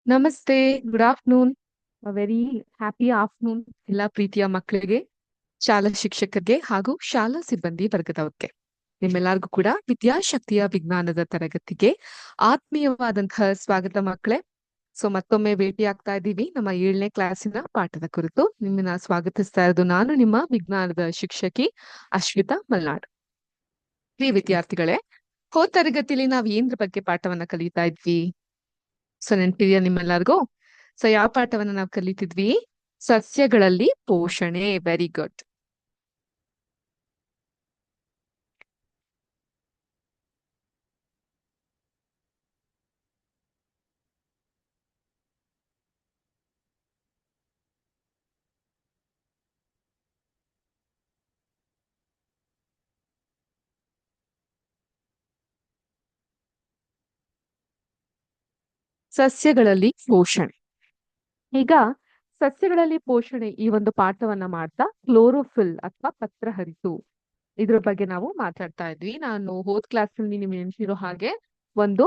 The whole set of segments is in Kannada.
ನಮಸ್ತೆ, good afternoon. Very happy afternoon ಎಲ್ಲ ಪ್ರೀತಿಯ ಮಕ್ಕಳಿಗೆ, ಶಾಲಾ ಶಿಕ್ಷಕರಿಗೆ ಹಾಗೂ ಶಾಲಾ ಸಿಬ್ಬಂದಿ ವರ್ಗದವ್ರಿಗೆ. ನಿಮ್ಮೆಲ್ಲರಿಗೂ ಕೂಡ ವಿದ್ಯಾಶಕ್ತಿಯ ವಿಜ್ಞಾನದ ತರಗತಿಗೆ ಆತ್ಮೀಯವಾದಂತಹ ಸ್ವಾಗತ ಮಕ್ಕಳೇ. ಮತ್ತೊಮ್ಮೆ ಭೇಟಿ ಆಗ್ತಾ ಇದ್ದೀವಿ ನಮ್ಮ 7ನೇ ಕ್ಲಾಸಿನ ಪಾಠದ ಕುರಿತು. ನಿಮ್ಮನ್ನ ಸ್ವಾಗತಿಸ್ತಾ ಇರೋದು ನಾನು ನಿಮ್ಮ ವಿಜ್ಞಾನದ ಶಿಕ್ಷಕಿ ಅಶ್ವಿತಾ ಮಲ್ನಾಡ್. ಪ್ರಿಯ ವಿದ್ಯಾರ್ಥಿಗಳೇ, ಹೋದ ತರಗತಿಯಲ್ಲಿ ನಾವ್ ಏನ್ರ ಬಗ್ಗೆ ಪಾಠವನ್ನ ಕಲಿತಾ ಇದ್ವಿ? ನೆನ್ಪಿದ್ಯಾ ನಿಮ್ಮೆಲ್ಲರಿಗೂ? ಯಾವ ಪಾಠವನ್ನ ನಾವು ಕಲಿತಿದ್ವಿ? ಸಸ್ಯಗಳಲ್ಲಿ ಪೋಷಣೆ. Very good. ಸಸ್ಯಗಳಲ್ಲಿ ಪೋಷಣೆ. ಈಗ ಸಸ್ಯಗಳಲ್ಲಿ ಪೋಷಣೆ ಈ ಒಂದು ಪಾಠವನ್ನ ಮಾಡ್ತಾ ಕ್ಲೋರೋಫಿಲ್ ಅಥವಾ ಪತ್ರಹರಿಸು ಇದ್ರ ಬಗ್ಗೆ ನಾವು ಮಾತಾಡ್ತಾ ಇದ್ವಿ. ನಾನು ಹೋದ್ ಕ್ಲಾಸ್ ನಲ್ಲಿ ನಿಮ್ಗೆ ನೆನ್ಸಿರೋ ಹಾಗೆ ಒಂದು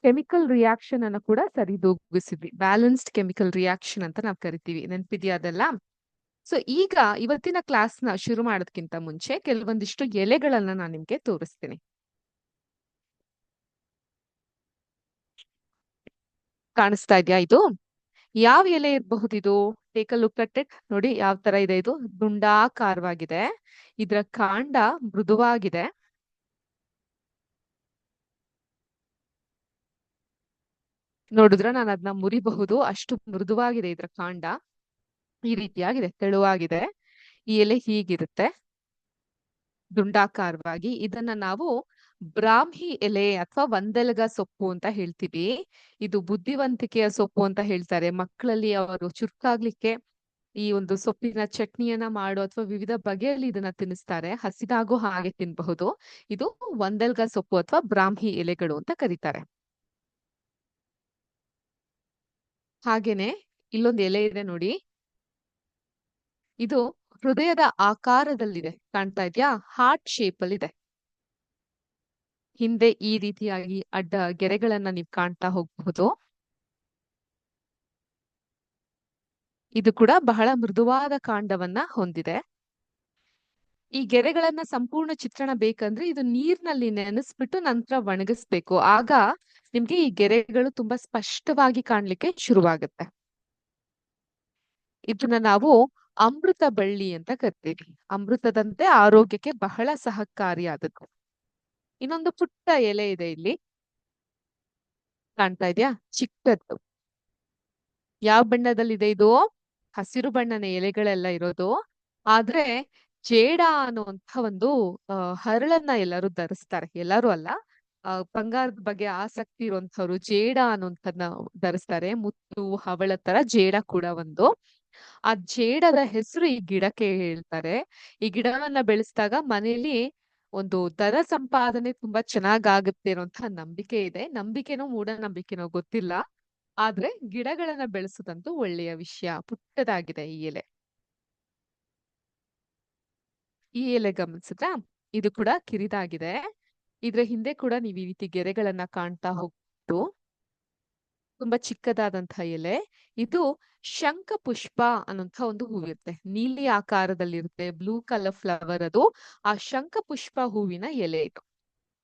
ಕೆಮಿಕಲ್ ರಿಯಾಕ್ಷನ್ ಅನ್ನ ಕೂಡ ಸರಿದೂಗಿಸಿದ್ವಿ. ಬ್ಯಾಲೆನ್ಸ್ಡ್ ಕೆಮಿಕಲ್ ರಿಯಾಕ್ಷನ್ ಅಂತ ನಾವು ಕರಿತೀವಿ. ನೆನ್ಪಿದ್ಯಾ ಅದೆಲ್ಲ? ಈಗ ಇವತ್ತಿನ ಕ್ಲಾಸ್ ನ ಶುರು ಮಾಡೋದಕ್ಕಿಂತ ಮುಂಚೆ ಕೆಲವೊಂದಿಷ್ಟು ಎಲೆಗಳನ್ನ ನಾನು ನಿಮ್ಗೆ ತೋರಿಸ್ತೀನಿ. ಕಾಣಿಸ್ತಾ ಇದ್ಯಾ ಇದು? ಯಾವ ಎಲೆ ಇರಬಹುದು ಇದು? Take a look at it. ನೋಡಿ ಯಾವ ತರ ಇದೆ ಇದು. ದುಂಡಾಕಾರವಾಗಿದೆ. ಇದರ ಕಾಂಡ ಮೃದುವಾಗಿದೆ. ನೋಡಿದ್ರ ನಾನು ಅದನ್ನ ಮುರಿಬಹುದು, ಅಷ್ಟು ಮೃದುವಾಗಿದೆ ಇದರ ಕಾಂಡ. ಈ ರೀತಿಯಾಗಿದೆ, ತೆಳುವಾಗಿದೆ. ಈ ಎಲೆ ಹೀಗಿರುತ್ತೆ, ದುಂಡಾಕಾರವಾಗಿ. ಇದನ್ನ ನಾವು ಬ್ರಾಹ್ಮಿ ಎಲೆ ಅಥವಾ ಒಂದೆಲಗ ಸೊಪ್ಪು ಅಂತ ಹೇಳ್ತೀವಿ. ಇದು ಬುದ್ಧಿವಂತಿಕೆಯ ಸೊಪ್ಪು ಅಂತ ಹೇಳ್ತಾರೆ. ಮಕ್ಕಳಲ್ಲಿ ಅವರು ಚುರುಕಾಗ್ಲಿಕ್ಕೆ ಈ ಒಂದು ಸೊಪ್ಪಿನ ಚಟ್ನಿಯನ್ನ ಮಾಡೋ ಅಥವಾ ವಿವಿಧ ಬಗೆಯಲ್ಲಿ ಇದನ್ನ ತಿನ್ನಿಸ್ತಾರೆ. ಹಸಿದಾಗೂ ಹಾಗೆ ತಿನ್ಬಹುದು. ಇದು ಒಂದೆಲ್ಗ ಸೊಪ್ಪು ಅಥವಾ ಬ್ರಾಹ್ಮಿ ಎಲೆಗಳು ಅಂತ ಕರೀತಾರೆ. ಹಾಗೇನೆ ಇಲ್ಲೊಂದು ಎಲೆ ಇದೆ ನೋಡಿ. ಇದು ಹೃದಯದ ಆಕಾರದಲ್ಲಿದೆ. ಕಾಣ್ತಾ ಇದ್ಯಾ? ಹಾರ್ಟ್ ಶೇಪ್ ಅಲ್ಲಿ ಇದೆ. ಹಿಂದೆ ಈ ರೀತಿಯಾಗಿ ಅಡ್ಡ ಗೆರೆಗಳನ್ನ ನೀವು ಕಾಣ್ತಾ ಹೋಗಬಹುದು. ಇದು ಕೂಡ ಬಹಳ ಮೃದುವಾದ ಕಾಂಡವನ್ನ ಹೊಂದಿದೆ. ಈ ಗೆರೆಗಳನ್ನ ಸಂಪೂರ್ಣ ಚಿತ್ರಣ ಬೇಕಂದ್ರೆ ಇದು ನೀರಿನಲ್ಲಿ ನೆನೆಸ್ಬಿಟ್ಟು ನಂತರ ಒಣಗಿಸ್ಬೇಕು. ಆಗ ನಿಮ್ಗೆ ಈ ಗೆರೆಗಳು ತುಂಬಾ ಸ್ಪಷ್ಟವಾಗಿ ಕಾಣ್ಲಿಕ್ಕೆ ಶುರುವಾಗುತ್ತೆ. ಇದನ್ನ ನಾವು ಅಮೃತ ಬಳ್ಳಿ ಅಂತ ಕರಿತೀವಿ. ಅಮೃತದಂತೆ ಆರೋಗ್ಯಕ್ಕೆ ಬಹಳ ಸಹಕಾರಿಯಾದದ್ದು. ಇನ್ನೊಂದು ಪುಟ್ಟ ಎಲೆ ಇದೆ ಇಲ್ಲಿ. ಕಾಣ್ತಾ ಇದೆಯಾ? ಚಿಕ್ಕದ್ದು. ಯಾವ ಬಣ್ಣದಲ್ಲಿದೆ ಇದು? ಹಸಿರು ಬಣ್ಣನ ಎಲೆಗಳೆಲ್ಲ ಇರೋದು. ಆದ್ರೆ ಜೇಡ ಅನ್ನುವಂಥ ಒಂದು ಹರಳನ್ನ ಎಲ್ಲರೂ ಧರಿಸ್ತಾರೆ. ಎಲ್ಲರೂ ಅಲ್ಲ, ಬಂಗಾರದ ಬಗ್ಗೆ ಆಸಕ್ತಿ ಇರುವಂತವ್ರು ಜೇಡ ಅನ್ನುವಂಥದ್ನ ಧರಿಸ್ತಾರೆ. ಮುತ್ತು ಹವಳ ತರ ಜೇಡ ಕೂಡ ಒಂದು. ಆ ಜೇಡದ ಹೆಸರು ಈ ಗಿಡಕ್ಕೆ ಹೇಳ್ತಾರೆ. ಈ ಗಿಡವನ್ನ ಬೆಳೆಸಿದಾಗ ಮನೆಯಲ್ಲಿ ಒಂದು ಧನ ಸಂಪಾದನೆ ತುಂಬಾ ಚೆನ್ನಾಗಾಗುತ್ತೆ ಅನ್ನೋಂಥ ನಂಬಿಕೆ ಇದೆ. ನಂಬಿಕೆನೋ ಮೂಢನಂಬಿಕೆನೋ ಗೊತ್ತಿಲ್ಲ. ಆದ್ರೆ ಗಿಡಗಳನ್ನ ಬೆಳೆಸೋದಂತೂ ಒಳ್ಳೆಯ ವಿಷಯ. ಪುಟ್ಟದಾಗಿದೆ ಈ ಎಲೆ. ಈ ಎಲೆ ಗಮನಿಸಿದ್ರಾ? ಇದು ಕೂಡ ಕಿರಿದಾಗಿದೆ. ಇದ್ರ ಹಿಂದೆ ಕೂಡ ನೀವು ಈ ರೀತಿ ಗೆರೆಗಳನ್ನ ಕಾಣ್ತಾ ಹೋಗ್ಬೋದು. ತುಂಬಾ ಚಿಕ್ಕದಾದಂತಹ ಎಲೆ. ಇದು ಶಂಖ ಪುಷ್ಪ ಅನ್ನೋಂಥ ಒಂದು ಹೂವಿರುತ್ತೆ. ನೀಲಿ ಆಕಾರದಲ್ಲಿರುತ್ತೆ. ಬ್ಲೂ ಕಲರ್ ಫ್ಲವರ್ ಅದು. ಆ ಶಂಖ ಪುಷ್ಪ ಹೂವಿನ ಎಲೆ ಇದು.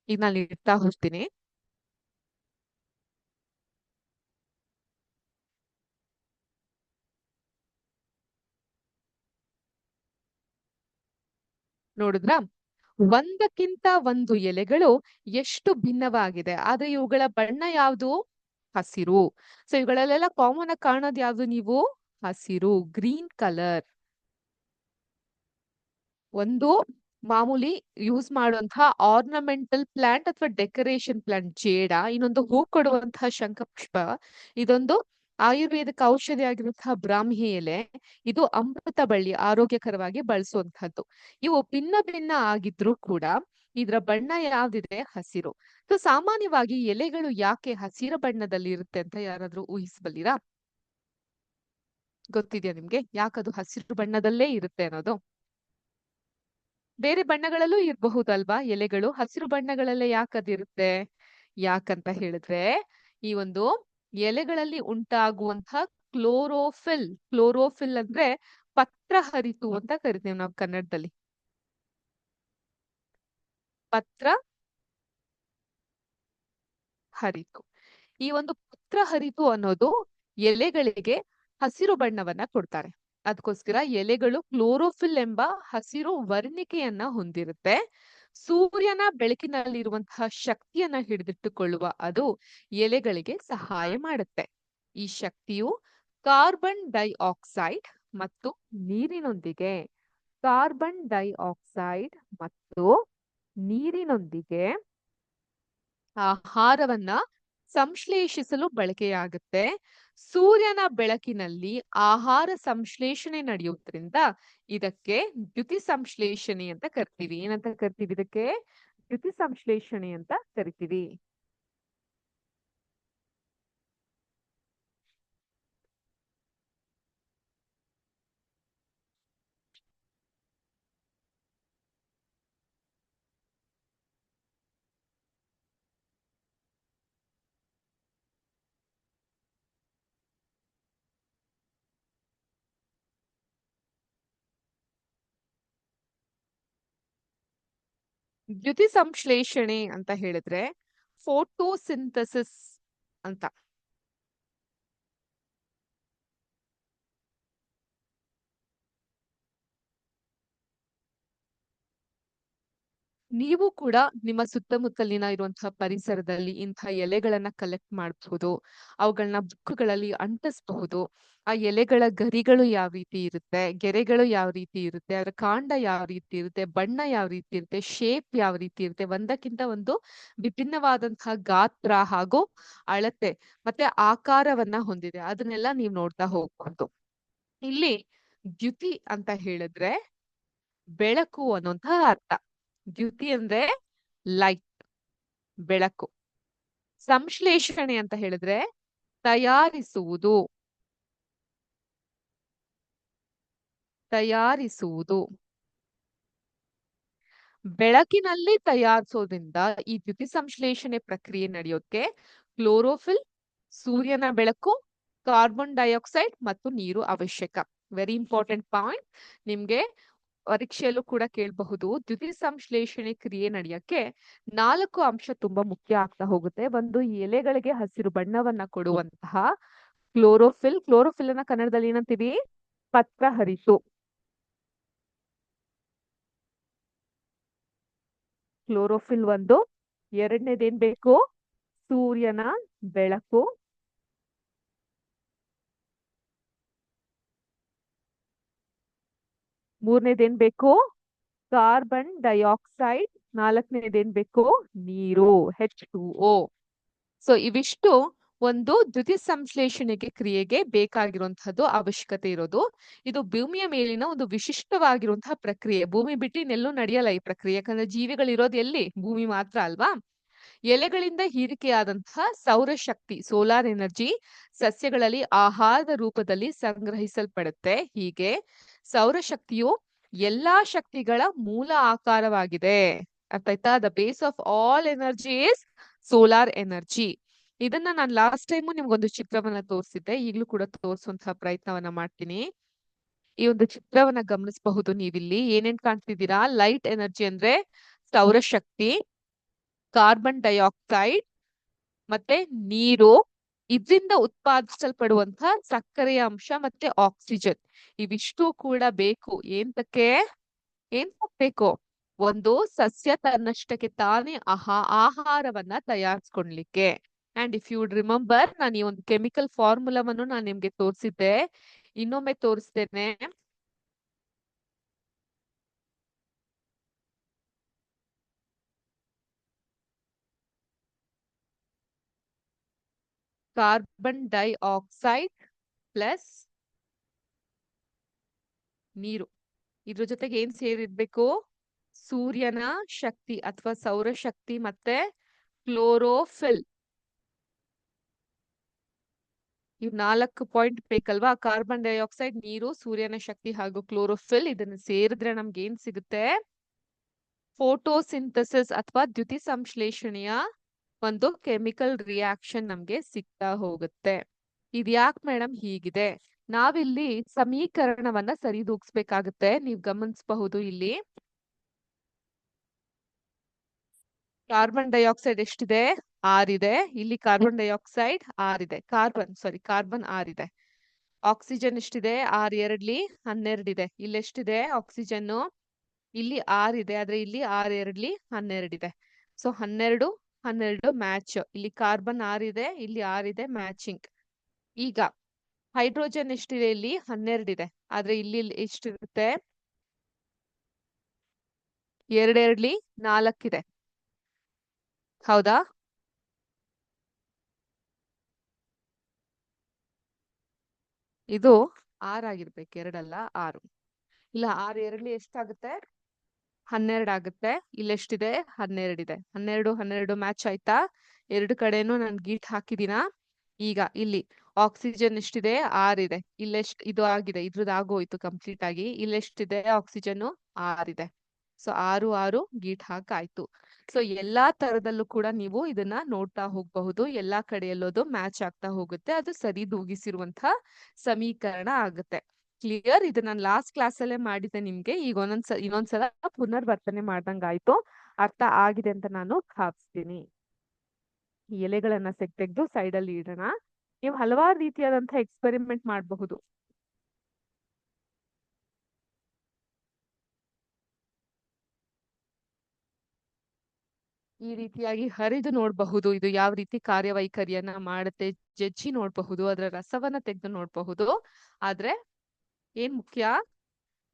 ಈಗ ನಾನು ಇಡ್ತಾ ಹೋಗ್ತೀನಿ. ನೋಡಿದ್ರಾ? ಒಂದಕ್ಕಿಂತ ಒಂದು ಎಲೆಗಳು ಎಷ್ಟು ಭಿನ್ನವಾಗಿದೆ. ಆದ್ರೆ ಇವುಗಳ ಬಣ್ಣ ಯಾವುದು? ಹಸಿರು. ಇವುಗಳಲ್ಲೆಲ್ಲ ಕಾಮನ್ ಆಗಿ ಕಾಣೋದು ಯಾವ್ದು ನೀವು? ಹಸಿರು, ಗ್ರೀನ್ ಕಲರ್. ಒಂದು ಮಾಮೂಲಿ ಯೂಸ್ ಮಾಡುವಂತಹ ಆರ್ನಮೆಂಟಲ್ ಪ್ಲಾಂಟ್ ಅಥವಾ ಡೆಕೋರೇಷನ್ ಪ್ಲಾಂಟ್ ಜೇಡ. ಇನ್ನೊಂದು ಹೂ ಕೊಡುವಂತಹ ಶಂಖಪುಷ್ಪ. ಇದೊಂದು ಆಯುರ್ವೇದಿಕ್ ಔಷಧಿ ಆಗಿರುವಂತಹ ಬ್ರಾಹ್ಮಿ ಎಲೆ. ಇದು ಅಮೃತ ಬಳ್ಳಿ, ಆರೋಗ್ಯಕರವಾಗಿ ಬಳಸುವಂತಹದ್ದು. ಇವು ಭಿನ್ನ ಭಿನ್ನ ಆಗಿದ್ರು ಕೂಡ ಇದರ ಬಣ್ಣ ಯಾವ್ದಿದೆ? ಹಸಿರು. ಸಾಮಾನ್ಯವಾಗಿ ಎಲೆಗಳು ಯಾಕೆ ಹಸಿರು ಬಣ್ಣದಲ್ಲಿ ಇರುತ್ತೆ ಅಂತ ಯಾರಾದ್ರೂ ಊಹಿಸಬಲ್ಲಿರಾ? ಗೊತ್ತಿದ್ಯಾ ನಿಮ್ಗೆ ಯಾಕದು ಹಸಿರು ಬಣ್ಣದಲ್ಲೇ ಇರುತ್ತೆ ಅನ್ನೋದು? ಬೇರೆ ಬಣ್ಣಗಳಲ್ಲೂ ಇರಬಹುದಲ್ವಾ ಎಲೆಗಳು? ಹಸಿರು ಬಣ್ಣಗಳಲ್ಲೇ ಯಾಕದಿರುತ್ತೆ? ಯಾಕಂತ ಹೇಳಿದ್ರೆ ಈ ಒಂದು ಎಲೆಗಳಲ್ಲಿ ಉಂಟಾಗುವಂತಹ ಕ್ಲೋರೋಫಿಲ್. ಕ್ಲೋರೋಫಿಲ್ ಅಂದ್ರೆ ಪತ್ರ ಹರಿತು ಅಂತ ಕರಿತೀವಿ ನಾವು ಕನ್ನಡದಲ್ಲಿ. ಪತ್ರ ಹರಿತು. ಈ ಒಂದು ಪತ್ರ ಹರಿತು ಅನ್ನೋದು ಎಲೆಗಳಿಗೆ ಹಸಿರು ಬಣ್ಣವನ್ನ ಕೊಡ್ತಾರೆ. ಅದಕ್ಕೋಸ್ಕರ ಎಲೆಗಳು ಕ್ಲೋರೋಫಿಲ್ ಎಂಬ ಹಸಿರು ವರ್ಣಿಕೆಯನ್ನ ಹೊಂದಿರುತ್ತೆ. ಸೂರ್ಯನ ಬೆಳಕಿನಲ್ಲಿರುವಂತಹ ಶಕ್ತಿಯನ್ನ ಹಿಡಿದಿಟ್ಟುಕೊಳ್ಳುವ ಅದು ಎಲೆಗಳಿಗೆ ಸಹಾಯ ಮಾಡುತ್ತೆ. ಈ ಶಕ್ತಿಯು ಕಾರ್ಬನ್ ಡೈಆಕ್ಸೈಡ್ ಮತ್ತು ನೀರಿನೊಂದಿಗೆ ಕಾರ್ಬನ್ ಡೈಆಕ್ಸೈಡ್ ಮತ್ತು ನೀರಿನೊಂದಿಗೆ ಆಹಾರವನ್ನ ಸಂಶ್ಲೇಷಿಸಲು ಬಳಕೆಯಾಗುತ್ತೆ. ಸೂರ್ಯನ ಬೆಳಕಿನಲ್ಲಿ ಆಹಾರ ಸಂಶ್ಲೇಷಣೆ ನಡೆಯುವುದರಿಂದ ಇದಕ್ಕೆ ದ್ಯುತಿ ಸಂಶ್ಲೇಷಣೆ ಅಂತ ಕರಿತೀವಿ. ಏನಂತ ಕರಿತೀವಿ? ಇದಕ್ಕೆ ದ್ಯುತಿ ಸಂಶ್ಲೇಷಣೆ ಅಂತ ಕರಿತೀವಿ. ದ್ಯುತಿ ಸಂಶ್ಲೇಷಣೆ ಅಂತ ಹೇಳಿದ್ರೆ ಫೋಟೋಸಿಂಥಸಿಸ್ ಅಂತ. ನೀವು ಕೂಡ ನಿಮ್ಮ ಸುತ್ತಮುತ್ತಲಿನ ಇರುವಂತಹ ಪರಿಸರದಲ್ಲಿ ಇಂತಹ ಎಲೆಗಳನ್ನ ಕಲೆಕ್ಟ್ ಮಾಡಬಹುದು. ಅವುಗಳನ್ನ ಬುಕ್ಗಳಲ್ಲಿ ಅಂಟಿಸಬಹುದು. ಆ ಎಲೆಗಳ ಗರಿಗಳು ಯಾವ ರೀತಿ ಇರುತ್ತೆ, ಗೆರೆಗಳು ಯಾವ ರೀತಿ ಇರುತ್ತೆ, ಅದರ ಕಾಂಡ ಯಾವ ರೀತಿ ಇರುತ್ತೆ, ಬಣ್ಣ ಯಾವ ರೀತಿ ಇರುತ್ತೆ, ಶೇಪ್ ಯಾವ ರೀತಿ ಇರುತ್ತೆ, ಒಂದಕ್ಕಿಂತ ಒಂದು ವಿಭಿನ್ನವಾದಂತಹ ಗಾತ್ರ ಹಾಗೂ ಅಳತೆ ಮತ್ತೆ ಆಕಾರವನ್ನ ಹೊಂದಿದೆ. ಅದನ್ನೆಲ್ಲ ನೀವು ನೋಡ್ತಾ ಹೋಗ್ಬಹುದು. ಇಲ್ಲಿ ದ್ಯುತಿ ಅಂತ ಹೇಳಿದ್ರೆ ಬೆಳಕು ಅನ್ನುವಂತಹ ಅರ್ಥ. ದ್ಯುತಿ ಅಂದ್ರೆ ಲೈಟ್, ಬೆಳಕು. ಸಂಶ್ಲೇಷಣೆ ಅಂತ ಹೇಳಿದ್ರೆ ತಯಾರಿಸುವುದು, ತಯಾರಿಸುವುದು. ಬೆಳಕಿನಲ್ಲಿ ತಯಾರಿಸೋದ್ರಿಂದ ಈ ದ್ಯುತಿ ಸಂಶ್ಲೇಷಣೆ ಪ್ರಕ್ರಿಯೆ ನಡೆಯೋಕೆ ಕ್ಲೋರೋಫಿಲ್, ಸೂರ್ಯನ ಬೆಳಕು, ಕಾರ್ಬನ್ ಡೈಆಕ್ಸೈಡ್ ಮತ್ತು ನೀರು ಅವಶ್ಯಕ. Very important point. ನಿಮ್ಗೆ ಪರೀಕ್ಷೆಯಲ್ಲೂ ಕೂಡ ಕೇಳಬಹುದು. ದ್ಯುತಿ ಸಂಶ್ಲೇಷಣೆ ಕ್ರಿಯೆ ನಡೆಯಕ್ಕೆ 4 ಅಂಶ ತುಂಬಾ ಮುಖ್ಯ ಆಗ್ತಾ ಹೋಗುತ್ತೆ. ಒಂದು, ಈ ಎಲೆಗಳಿಗೆ ಹಸಿರು ಬಣ್ಣವನ್ನ ಕೊಡುವಂತಹ ಕ್ಲೋರೋಫಿಲ್. ಕ್ಲೋರೋಫಿಲ್ ಅನ್ನ ಕನ್ನಡದಲ್ಲಿ ಏನಂತೀವಿ? ಪತ್ರ ಹರಿತು. ಕ್ಲೋರೋಫಿಲ್ ಒಂದು. ಎರಡನೇದೇನ್ ಬೇಕು? ಸೂರ್ಯನ ಬೆಳಕು. ಮೂರನೇದೇನ್ ಬೇಕು? Carbon dioxide. ನಾಲ್ಕನೇದೇನ್ ಬೇಕು? ನೀರು, H2O. ಸೊ ಇವಿಷ್ಟು ಒಂದು ದ್ಯುತಿ ಸಂಶ್ಲೇಷಣೆಗೆ ಕ್ರಿಯೆಗೆ ಬೇಕಾಗಿರುವಂತಹದ್ದು, ಅವಶ್ಯಕತೆ ಇರೋದು. ಇದು ಭೂಮಿಯ ಮೇಲಿನ ಒಂದು ವಿಶಿಷ್ಟವಾಗಿರುವಂತಹ ಪ್ರಕ್ರಿಯೆ. ಭೂಮಿ ಬಿಟ್ಟು ಇನ್ನೆಲ್ಲೂ ನಡೆಯಲ್ಲ ಈ ಪ್ರಕ್ರಿಯೆ. ಯಾಕಂದ್ರೆ ಜೀವಿಗಳಿರೋದು ಎಲ್ಲಿ? ಭೂಮಿ ಮಾತ್ರ ಅಲ್ವಾ? ಎಲೆಗಳಿಂದ ಹೀರಿಕೆಯಾದಂತಹ ಸೌರಶಕ್ತಿ, ಸೋಲಾರ್ ಎನರ್ಜಿ, ಸಸ್ಯಗಳಲ್ಲಿ ಆಹಾರದ ರೂಪದಲ್ಲಿ ಸಂಗ್ರಹಿಸಲ್ಪಡುತ್ತೆ. ಹೀಗೆ ಸೌರಶಕ್ತಿಯು ಎಲ್ಲಾ ಶಕ್ತಿಗಳ ಮೂಲ ಆಕಾರವಾಗಿದೆ. ಅರ್ಥ ಆಯ್ತಾ? The base of all energy is solar energy. ಇದನ್ನ ನಾನು ಲಾಸ್ಟ್ ಟೈಮು ನಿಮ್ಗೊಂದು ಚಿತ್ರವನ್ನ ತೋರಿಸಿದ್ದೆ. ಈಗಲೂ ಕೂಡ ತೋರಿಸುವಂತಹ ಪ್ರಯತ್ನವನ್ನ ಮಾಡ್ತೀನಿ. ಈ ಒಂದು ಚಿತ್ರವನ್ನ ಗಮನಿಸಬಹುದು ನೀವಿಲ್ಲಿ. ಏನೇನ್ ಕಾಣ್ತಿದ್ದೀರಾ? ಲೈಟ್ ಎನರ್ಜಿ ಅಂದ್ರೆ ಸೌರಶಕ್ತಿ, ಕಾರ್ಬನ್ ಡೈಆಕ್ಸೈಡ್ ಮತ್ತೆ ನೀರು, ಇದರಿಂದ ಉತ್ಪಾದಿಸಲ್ಪಡುವಂತಹ ಸಕ್ಕರೆಯ ಅಂಶ ಮತ್ತೆ ಆಕ್ಸಿಜನ್. ಇವಿಷ್ಟು ಕೂಡ ಬೇಕು. ಏಂತಕ್ಕೆ ಬೇಕು? ಒಂದು ಸಸ್ಯ ತನ್ನಷ್ಟಕ್ಕೆ ತಾನೇ ಆಹಾರವನ್ನ ತಯಾರಿಸ್ಕೊಳ್ಲಿಕ್ಕೆ. ಅಂಡ್ ಇಫ್ ಯು ರಿಮೆಂಬರ್, ನಾನು ಈ ಒಂದು ಕೆಮಿಕಲ್ ಫಾರ್ಮುಲಾವನ್ನು ನಾನು ನಿಮ್ಗೆ ತೋರಿಸಿದ್ದೆ. ಇನ್ನೊಮ್ಮೆ ತೋರಿಸ್ತೇನೆ. ಕಾರ್ಬನ್ ಡೈಆಕ್ಸೈಡ್ ಪ್ಲಸ್ ನೀರು. ಇದ್ರ ಜೊತೆಗೆ ಏನ್ ಸೇರಿರ್ಬೇಕು? ಸೂರ್ಯನ ಶಕ್ತಿ ಅಥವಾ ಸೌರಶಕ್ತಿ ಮತ್ತೆ ಕ್ಲೋರೋಫಿಲ್. ಇವ್ 4 ಪಾಯಿಂಟ್ ಬೇಕಲ್ವಾ? ಕಾರ್ಬನ್ ಡೈಆಕ್ಸೈಡ್, ನೀರು, ಸೂರ್ಯನ ಶಕ್ತಿ ಹಾಗೂ ಕ್ಲೋರೋಫಿಲ್. ಇದನ್ನ ಸೇರಿದ್ರೆ ನಮ್ಗೆ ಏನ್ ಸಿಗುತ್ತೆ? ಫೋಟೋಸಿಂಥಸಿಸ್ ಅಥವಾ ದ್ಯುತಿ ಸಂಶ್ಲೇಷಣೆಯ ಒಂದು ಕೆಮಿಕಲ್ ರಿಯಾಕ್ಷನ್ ನಮ್ಗೆ ಸಿಗ್ತಾ ಹೋಗುತ್ತೆ. ಇದ್ಯಾಕ್ ಮೇಡಮ್ ಹೀಗಿದೆ? ನಾವಿಲ್ಲಿ ಸಮೀಕರಣವನ್ನ ಸರಿದೂಗಿಸ್ಬೇಕಾಗುತ್ತೆ. ನೀವು ಗಮನಿಸಬಹುದು ಇಲ್ಲಿ ಕಾರ್ಬನ್ ಡೈಆಕ್ಸೈಡ್ ಎಷ್ಟಿದೆ? 6 ಇದೆ. ಇಲ್ಲಿ ಕಾರ್ಬನ್ ಡೈಆಕ್ಸೈಡ್ 6 ಇದೆ. ಕಾರ್ಬನ್ 6 ಇದೆ. ಆಕ್ಸಿಜನ್ ಎಷ್ಟಿದೆ? 6 2 12 ಇದೆ. ಇಲ್ಲಿ ಎಷ್ಟಿದೆ ಆಕ್ಸಿಜನ್? ಇಲ್ಲಿ 6 ಇದೆ. ಆದ್ರೆ ಇಲ್ಲಿ 6 2 12 ಇದೆ. So 12 12 match. ಇಲ್ಲಿ ಕಾರ್ಬನ್ 6 ಇದೆ, ಇಲ್ಲಿ 6 ಇದೆ, ಮ್ಯಾಚಿಂಗ್. ಈಗ ಹೈಡ್ರೋಜನ್ ಎಷ್ಟಿದೆ? ಇಲ್ಲಿ 12 ಇದೆ. ಆದ್ರೆ ಇಲ್ಲಿ ಎಷ್ಟಿರುತ್ತೆ? 2 2 4 ಇದೆ. ಹೌದಾ? ಇದು 6 ಆಗಿರ್ಬೇಕು, 2 ಅಲ್ಲ 6. ಇಲ್ಲ 6 2 ಎಷ್ಟಾಗುತ್ತೆ? 12 ಆಗುತ್ತೆ. ಇಲ್ಲೆಷ್ಟಿದೆ? 12 ಇದೆ. 12 12 ಮ್ಯಾಚ್ ಆಯ್ತಾ? ಎರಡು ಕಡೆನೂ ನಾನು ಗೀಟ್ ಹಾಕಿದೀನಾ? ಈಗ ಇಲ್ಲಿ ಆಕ್ಸಿಜನ್ ಎಷ್ಟಿದೆ? 6 ಇದೆ. ಇದು ಆಗಿದೆ, ಇದ್ರದ್ದು ಆಗೋಯ್ತು ಕಂಪ್ಲೀಟ್ ಆಗಿ. ಇಲ್ಲೆಷ್ಟಿದೆ ಆಕ್ಸಿಜನ್? 6 ಇದೆ. ಸೊ 6 6 ಗೀಟ್ ಹಾಕಾಯ್ತು. ಸೊ ಎಲ್ಲಾ ತರದಲ್ಲೂ ಕೂಡ ನೀವು ಇದನ್ನ ನೋಡ್ತಾ ಹೋಗಬಹುದು. ಎಲ್ಲಾ ಕಡೆಯಲ್ಲೋದು ಮ್ಯಾಚ್ ಆಗ್ತಾ ಹೋಗುತ್ತೆ. ಅದು ಸರಿದೂಗಿಸಿರುವಂತಹ ಸಮೀಕರಣ ಆಗುತ್ತೆ. ಕ್ಲಿಯರ್? ಇದು ನಾನು ಲಾಸ್ಟ್ ಕ್ಲಾಸ್ ಅಲ್ಲೇ ಮಾಡಿದ್ದೆ ನಿಮ್ಗೆ. ಈಗ ಇನ್ನೊಂದ್ಸಲ ಪುನರ್ವರ್ತನೆ ಮಾಡ್ದಂಗಾಯ್ತು. ಅರ್ಥ ಆಗಿದೆ ಅಂತ ನಾನು ಭಾವಿಸ್ತೀನಿ. ಈ ಎಲೆಗಳನ್ನ ತೆಗೆದು ಸೈಡ್ ಅಲ್ಲಿ ಇಡೋಣ. ನೀವು ಹಲವಾರು ರೀತಿಯಾದಂತಹ ಎಕ್ಸ್ಪೆರಿಮೆಂಟ್ ಮಾಡಬಹುದು. ಈ ರೀತಿಯಾಗಿ ಹರಿದು ನೋಡಬಹುದು. ಇದು ಯಾವ ರೀತಿ ಕಾರ್ಯವೈಖರಿಯನ್ನ ಮಾಡುತ್ತೆ, ಜಜ್ಜಿ ನೋಡಬಹುದು, ಅದರ ರಸವನ್ನ ತೆಗೆದು ನೋಡಬಹುದು. ಆದ್ರೆ ಏನ್ ಮುಖ್ಯ?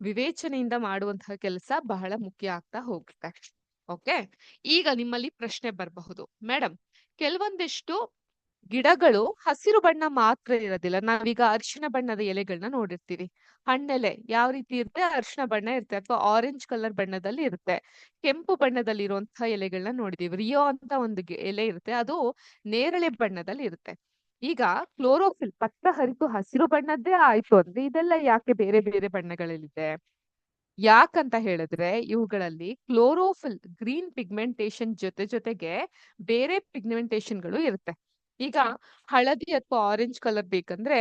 ವಿವೇಚನೆಯಿಂದ ಮಾಡುವಂತಹ ಕೆಲಸ ಬಹಳ ಮುಖ್ಯ ಆಗ್ತಾ ಹೋಗುತ್ತೆ. ಓಕೆ, ಈಗ ನಿಮ್ಮಲ್ಲಿ ಪ್ರಶ್ನೆ ಬರಬಹುದು, ಮೇಡಮ್ ಕೆಲವೊಂದಿಷ್ಟು ಗಿಡಗಳು ಹಸಿರು ಬಣ್ಣ ಮಾತ್ರ ಇರೋದಿಲ್ಲ. ನಾವೀಗ ಅರಿಶಿನ ಬಣ್ಣದ ಎಲೆಗಳನ್ನ ನೋಡಿರ್ತೀವಿ. ಹಣ್ಣೆಲೆ ಯಾವ ರೀತಿ ಇರುತ್ತೆ? ಅರಿಶಿನ ಬಣ್ಣ ಇರುತ್ತೆ, ಅಥವಾ ಆರೆಂಜ್ ಕಲರ್ ಬಣ್ಣದಲ್ಲಿ ಇರುತ್ತೆ. ಕೆಂಪು ಬಣ್ಣದಲ್ಲಿ ಇರುವಂತಹ ಎಲೆಗಳನ್ನ ನೋಡಿದೀವಿ. ರಿಯೋ ಅಂತ ಒಂದು ಎಲೆ ಇರುತ್ತೆ, ಅದು ನೇರಳೆ ಬಣ್ಣದಲ್ಲಿ ಇರುತ್ತೆ. ಈಗ ಕ್ಲೋರೋಫಿಲ್ ಪತ್ರ ಹರಿತು ಹಸಿರು ಬಣ್ಣದ್ದೇ ಆಯ್ತು ಅಂದ್ರೆ ಇದೆಲ್ಲ ಯಾಕೆ ಬೇರೆ ಬೇರೆ ಬಣ್ಣಗಳಲ್ಲಿದೆ? ಯಾಕಂತ ಹೇಳಿದ್ರೆ ಇವುಗಳಲ್ಲಿ ಕ್ಲೋರೋಫಿಲ್ ಗ್ರೀನ್ ಪಿಗ್ಮೆಂಟೇಶನ್ ಜೊತೆಗೆ ಬೇರೆ ಪಿಗ್ಮೆಂಟೇಶನ್ಗಳು ಇರುತ್ತೆ. ಈಗ ಹಳದಿ ಅಥವಾ ಆರೆಂಜ್ ಕಲರ್ ಬೇಕಂದ್ರೆ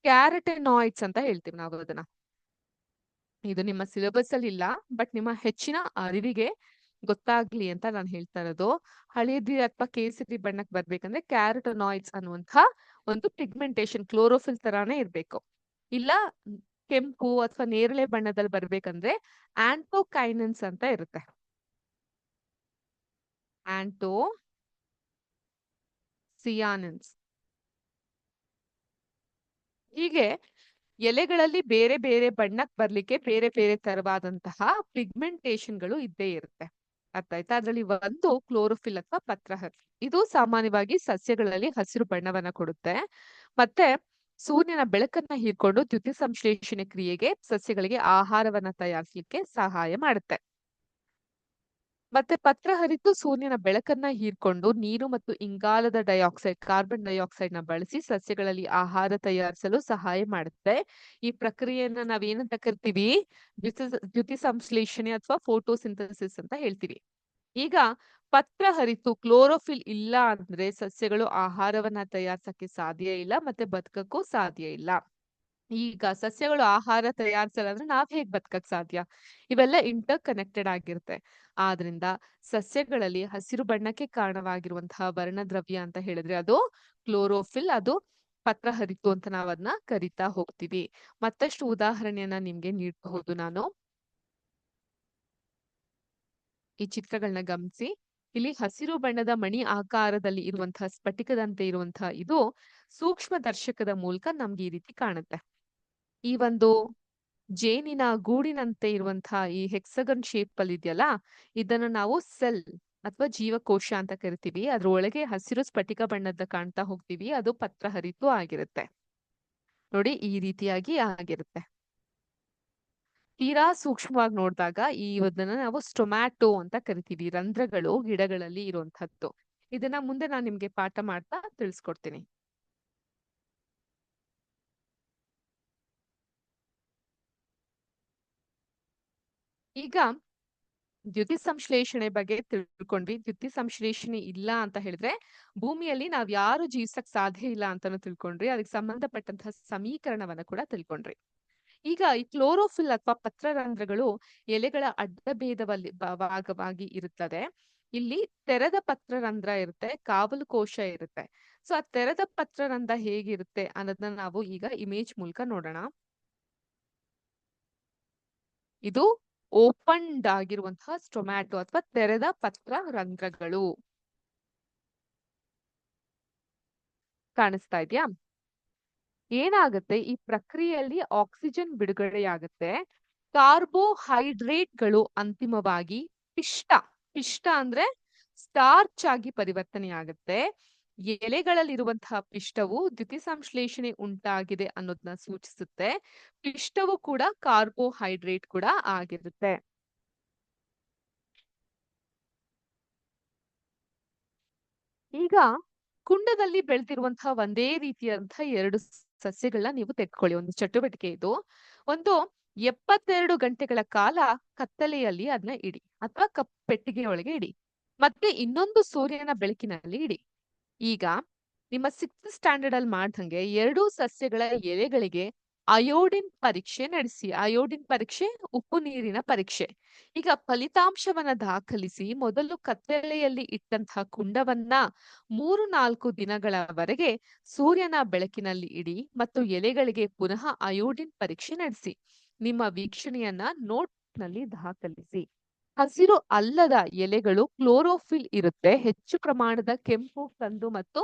ಕ್ಯಾರಟೆನಾಯ್ಡ್ಸ್ ಅಂತ ಹೇಳ್ತೀವಿ ನಾವು ಅದನ್ನ. ಇದು ನಿಮ್ಮ ಸಿಲೆಬಸ್ ಅಲ್ಲಿ ಇಲ್ಲ, ಬಟ್ ನಿಮ್ಮ ಹೆಚ್ಚಿನ ಅರಿವಿಗೆ ಗೊತ್ತಾಗ್ಲಿ ಅಂತ ನಾನು ಹೇಳ್ತಾ ಇರೋದು. ಹಳದಿ ಅಥವಾ ಕೇಸರಿ ಬಣ್ಣಕ್ಕೆ ಬರ್ಬೇಕಂದ್ರೆ ಕ್ಯಾರಟೆನಾಯ್ಡ್ಸ್ ಅನ್ನುವಂಥ ಒಂದು ಪಿಗ್ಮೆಂಟೇಶನ್ ಕ್ಲೋರೋಫಿಲ್ ತರಾನೇ ಇರ್ಬೇಕು. ಇಲ್ಲ ಕೆಂಪು ಅಥವಾ ನೇರಳೆ ಬಣ್ಣದಲ್ಲಿ ಬರ್ಬೇಕಂದ್ರೆ ಆಂಟೋಕೈನನ್ಸ್ ಅಂತ ಇರುತ್ತೆ. ಆಂಟೋಸಿಯಾನಿನ್ಸ್. ಹೀಗೆ ಎಲೆಗಳಲ್ಲಿ ಬೇರೆ ಬೇರೆ ಬಣ್ಣಕ್ಕೆ ಬರ್ಲಿಕ್ಕೆ ಬೇರೆ ಬೇರೆ ತರವಾದಂತಹ ಪಿಗ್ಮೆಂಟೇಶನ್ಗಳು ಇದ್ದೇ ಇರುತ್ತೆ. ಅರ್ಥ ಆಯ್ತಾ? ಅದರಲ್ಲಿ ಒಂದು ಕ್ಲೋರೋಫಿಲ್ ಅಥವಾ ಪತ್ರಹರಿತು. ಇದು ಸಾಮಾನ್ಯವಾಗಿ ಸಸ್ಯಗಳಲ್ಲಿ ಹಸಿರು ಬಣ್ಣವನ್ನ ಕೊಡುತ್ತೆ. ಮತ್ತೆ ಸೂರ್ಯನ ಬೆಳಕನ್ನ ಹೀರ್ಕೊಂಡು ದ್ಯುತಿ ಸಂಶ್ಲೇಷಣೆ ಕ್ರಿಯೆಗೆ ಸಸ್ಯಗಳಿಗೆ ಆಹಾರವನ್ನ ತಯಾರಿಸಲಿಕ್ಕೆ ಸಹಾಯ ಮಾಡುತ್ತೆ. ಮತ್ತೆ ಪತ್ರಹರಿತು ಸೂರ್ಯನ ಬೆಳಕನ್ನ ಹೀರ್ಕೊಂಡು ನೀರು ಮತ್ತು ಇಂಗಾಲದ ಡೈಆಕ್ಸೈಡ್, ಕಾರ್ಬನ್ ಡೈಆಕ್ಸೈಡ್ ನ ಬಳಸಿ ಸಸ್ಯಗಳಲ್ಲಿ ಆಹಾರ ತಯಾರಿಸಲು ಸಹಾಯ ಮಾಡುತ್ತೆ. ಈ ಪ್ರಕ್ರಿಯೆಯನ್ನ ನಾವೇನಂತ ಕರಿತೀವಿ? ದ್ಯುತಿ ಸಂಶ್ಲೇಷಣೆ ಅಥವಾ ಫೋಟೋಸಿಂಥಸಿಸ್ ಅಂತ ಹೇಳ್ತೀವಿ. ಈಗ ಪತ್ರಹರಿತು ಕ್ಲೋರೋಫಿಲ್ ಇಲ್ಲ ಅಂದ್ರೆ ಸಸ್ಯಗಳು ಆಹಾರವನ್ನ ತಯಾರಿಸಕ್ಕೆ ಸಾಧ್ಯ ಇಲ್ಲ, ಮತ್ತೆ ಬದುಕಕ್ಕೂ ಸಾಧ್ಯ ಇಲ್ಲ. ಈಗ ಸಸ್ಯಗಳು ಆಹಾರ ತಯಾರಿಸಲ್ಲ ಅಂದ್ರೆ ನಾವ್ ಹೇಗ್ ಬದುಕಕ್ ಸಾಧ್ಯ? ಇವೆಲ್ಲ ಇಂಟರ್ ಕನೆಕ್ಟೆಡ್ ಆಗಿರುತ್ತೆ. ಆದ್ರಿಂದ ಸಸ್ಯಗಳಲ್ಲಿ ಹಸಿರು ಬಣ್ಣಕ್ಕೆ ಕಾರಣವಾಗಿರುವಂತಹ ವರ್ಣದ್ರವ್ಯ ಅಂತ ಹೇಳಿದ್ರೆ ಅದು ಕ್ಲೋರೋಫಿಲ್, ಅದು ಪತ್ರಹರಿತು ಅಂತ ನಾವ್ ಅದನ್ನ ಕರಿತಾ ಹೋಗ್ತೀವಿ. ಮತ್ತಷ್ಟು ಉದಾಹರಣೆಯನ್ನ ನಿಮ್ಗೆ ನೀಡಬಹುದು ನಾನು. ಈ ಚಿತ್ರಗಳನ್ನ ಗಮನಿಸಿ. ಇಲ್ಲಿ ಹಸಿರು ಬಣ್ಣದ ಮಣಿ ಆಕಾರದಲ್ಲಿ ಇರುವಂತಹ ಸ್ಫಟಿಕದಂತೆ ಇರುವಂತಹ ಇದು ಸೂಕ್ಷ್ಮ ದರ್ಶಕದ ಮೂಲಕ ನಮ್ಗೆ ಈ ರೀತಿ ಕಾಣುತ್ತೆ. ಈ ಒಂದು ಜೇನಿನ ಗೂಡಿನಂತೆ ಇರುವಂತಹ ಈ ಹೆಕ್ಸಗನ್ ಶೇಪ್ ಅಲ್ಲಿ ಇದೆಯಲ್ಲ, ಇದನ್ನ ನಾವು ಸೆಲ್ ಅಥವಾ ಜೀವಕೋಶ ಅಂತ ಕರಿತೀವಿ. ಅದ್ರ ಒಳಗೆ ಹಸಿರು ಸ್ಫಟಿಕ ಬಣ್ಣದ ಕಾಣ್ತಾ ಹೋಗ್ತೀವಿ, ಅದು ಪತ್ರಹರಿತು ಆಗಿರುತ್ತೆ. ನೋಡಿ ಈ ರೀತಿಯಾಗಿ ಆಗಿರುತ್ತೆ. ತೀರಾ ಸೂಕ್ಷ್ಮವಾಗಿ ನೋಡಿದಾಗ ಇದನ್ನ ನಾವು ಸ್ಟೊಮ್ಯಾಟೊ ಅಂತ ಕರಿತೀವಿ. ರಂಧ್ರಗಳು ಗಿಡಗಳಲ್ಲಿ ಇರುವಂತಹದ್ದು. ಇದನ್ನ ಮುಂದೆ ನಾನು ನಿಮ್ಗೆ ಪಾಠ ಮಾಡ್ತಾ ತಿಳಿಸ್ಕೊಡ್ತೀನಿ. ಈಗ ದ್ಯುತಿ ಸಂಶ್ಲೇಷಣೆ ಬಗ್ಗೆ ತಿಳ್ಕೊಂಡ್ವಿ. ದ್ಯುತಿ ಸಂಶ್ಲೇಷಣೆ ಇಲ್ಲ ಅಂತ ಹೇಳಿದ್ರೆ ಭೂಮಿಯಲ್ಲಿ ನಾವ್ ಯಾರು ಜೀವಿಸಕ್ ಸಾಧ್ಯ ಇಲ್ಲ ಅಂತಾನು ತಿಳ್ಕೊಂಡ್ರಿ. ಅದಕ್ಕೆ ಸಂಬಂಧಪಟ್ಟಂತಹ ಸಮೀಕರಣವನ್ನ ಕೂಡ ತಿಳ್ಕೊಂಡ್ರಿ. ಈಗ ಈ ಕ್ಲೋರೋಫಿಲ್ ಅಥವಾ ಪತ್ರರಂಧ್ರಗಳು ಎಲೆಗಳ ಅಡ್ಡಭೇದವಲ್ಲಿ ಭಾಗವಾಗಿ ಇರುತ್ತದೆ. ಇಲ್ಲಿ ತೆರೆದ ಪತ್ರರಂಧ್ರ ಇರುತ್ತೆ, ಕಾವಲು ಕೋಶ ಇರುತ್ತೆ. ಸೊ ಆ ತೆರೆದ ಪತ್ರರಂಧ್ರ ಹೇಗಿರುತ್ತೆ ಅನ್ನೋದನ್ನ ನಾವು ಈಗ ಇಮೇಜ್ ಮೂಲಕ ನೋಡೋಣ. ಇದು ಓಪನ್ಡ್ ಆಗಿರುವಂತಹ ಸ್ಟೊಮ್ಯಾಟೊ ಅಥವಾ ತೆರೆದ ಪತ್ರರಂಧ್ರಗಳು ಕಾಣಿಸ್ತಾ ಇದೆಯಾ? ಏನಾಗುತ್ತೆ, ಈ ಪ್ರಕ್ರಿಯೆಯಲ್ಲಿ ಆಕ್ಸಿಜನ್ ಬಿಡುಗಡೆಯಾಗುತ್ತೆ. ಕಾರ್ಬೋಹೈಡ್ರೇಟ್ಗಳು ಅಂತಿಮವಾಗಿ ಪಿಷ್ಟ ಪಿಷ್ಟ ಅಂದ್ರೆ ಸ್ಟಾರ್ಚ್ ಆಗಿ ಪರಿವರ್ತನೆಯಾಗುತ್ತೆ. ಎಲೆಗಳಲ್ಲಿರುವಂತಹ ಪಿಷ್ಟವು ದ್ಯುತಿ ಸಂಶ್ಲೇಷಣೆ ಉಂಟಾಗಿದೆ ಅನ್ನೋದನ್ನ ಸೂಚಿಸುತ್ತೆ. ಪಿಷ್ಟವು ಕೂಡ ಕಾರ್ಬೋಹೈಡ್ರೇಟ್ ಕೂಡ ಆಗಿರುತ್ತೆ. ಈಗ ಕುಂಡದಲ್ಲಿ ಬೆಳೆದಿರುವಂತಹ ಒಂದೇ ರೀತಿಯಂತಹ ಎರಡು ಸಸ್ಯಗಳನ್ನ ನೀವು ತೆಗೆದುಕೊಳ್ಳಿ. ಒಂದು ಚಟುವಟಿಕೆ ಇದು. ಒಂದು 72 ಗಂಟೆಗಳ ಕಾಲ ಕತ್ತಲೆಯಲ್ಲಿ ಅದನ್ನ ಇಡಿ ಅಥವಾ ಪೆಟ್ಟಿಗೆಯೊಳಗೆ ಇಡಿ. ಮತ್ತೆ ಇನ್ನೊಂದು ಸೂರ್ಯನ ಬೆಳಕಿನಲ್ಲಿ ಇಡಿ. ಈಗ ನಿಮ್ಮ 6th ಸ್ಟ್ಯಾಂಡರ್ಡ್ ಅಲ್ಲಿ ಮಾಡ್ದಂಗೆ ಎರಡೂ ಸಸ್ಯಗಳ ಎಲೆಗಳಿಗೆ ಅಯೋಡಿನ್ ಪರೀಕ್ಷೆ ನಡೆಸಿ. ಅಯೋಡಿನ್ ಪರೀಕ್ಷೆ ಉಪ್ಪು ನೀರಿನ ಪರೀಕ್ಷೆ. ಈಗ ಫಲಿತಾಂಶವನ್ನ ದಾಖಲಿಸಿ ಮೊದಲು ಕತ್ತಲೆಯಲ್ಲಿ ಇಟ್ಟಂತಹ ಕುಂಡವನ್ನ 3-4 ದಿನಗಳವರೆಗೆ ಸೂರ್ಯನ ಬೆಳಕಿನಲ್ಲಿ ಇಡಿ ಮತ್ತು ಎಲೆಗಳಿಗೆ ಪುನಃ ಅಯೋಡಿನ್ ಪರೀಕ್ಷೆ ನಡೆಸಿ. ನಿಮ್ಮ ವೀಕ್ಷಣೆಯನ್ನ ನೋಟ್ ನಲ್ಲಿ ದಾಖಲಿಸಿ. ಹಸಿರು ಅಲ್ಲದ ಎಲೆಗಳು ಕ್ಲೋರೋಫಿಲ್ ಇರುತ್ತೆ. ಹೆಚ್ಚು ಪ್ರಮಾಣದ ಕೆಂಪು, ಕಂದು ಮತ್ತು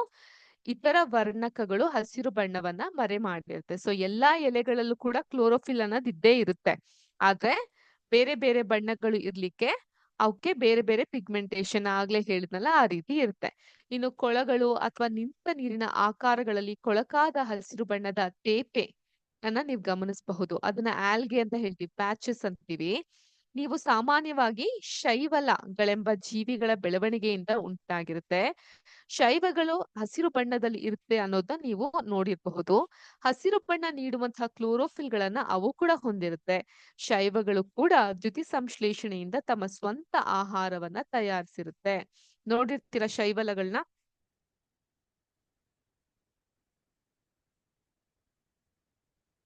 ಇತರ ವರ್ಣಕಗಳು ಹಸಿರು ಬಣ್ಣವನ್ನ ಮರೆ ಮಾಡಿರುತ್ತೆ. ಸೊ ಎಲ್ಲಾ ಎಲೆಗಳಲ್ಲೂ ಕೂಡ ಕ್ಲೋರೋಫಿಲ್ ಅನ್ನೋದು ಇದ್ದೇ ಇರುತ್ತೆ. ಆದ್ರೆ ಬೇರೆ ಬೇರೆ ಬಣ್ಣಗಳು ಇರ್ಲಿಕ್ಕೆ ಅವಕ್ಕೆ ಬೇರೆ ಬೇರೆ ಪಿಗ್ಮೆಂಟೇಶನ್ ಆಗ್ಲೇ ಹೇಳಿದ್ನಲ್ಲ ಆ ರೀತಿ ಇರುತ್ತೆ. ಇನ್ನು ಕೊಳಗಳು ಅಥವಾ ನಿಂತ ನೀರಿನ ಆಕಾರಗಳಲ್ಲಿ ಕೊಳಕಾದ ಹಸಿರು ಬಣ್ಣದ ತೇಪೆ ಅನ್ನ ನೀವು ಗಮನಿಸಬಹುದು. ಅದನ್ನ ಆಲ್ಗೆ ಅಂತ ಹೇಳ್ತೀವಿ, ಪ್ಯಾಚಸ್ ಅಂತೀವಿ. ನೀವು ಸಾಮಾನ್ಯವಾಗಿ ಶೈವಲಗಳೆಂಬ ಜೀವಿಗಳ ಬೆಳವಣಿಗೆಯಿಂದ ಉಂಟಾಗಿರುತ್ತೆ. ಶೈವಗಳು ಹಸಿರು ಬಣ್ಣದಲ್ಲಿ ಇರುತ್ತೆ ಅನ್ನೋದನ್ನ ನೀವು ನೋಡಿರಬಹುದು. ಹಸಿರು ಬಣ್ಣ ನೀಡುವಂತಹ ಕ್ಲೋರೋಫಿಲ್ ಗಳನ್ನ ಅವು ಕೂಡ ಹೊಂದಿರುತ್ತೆ. ಶೈವಗಳು ಕೂಡ ದ್ಯುತಿ ಸಂಶ್ಲೇಷಣೆಯಿಂದ ತಮ್ಮ ಸ್ವಂತ ಆಹಾರವನ್ನ ತಯಾರಿಸಿರುತ್ತೆ. ನೋಡಿರ್ತೀರ ಶೈವಲಗಳನ್ನ.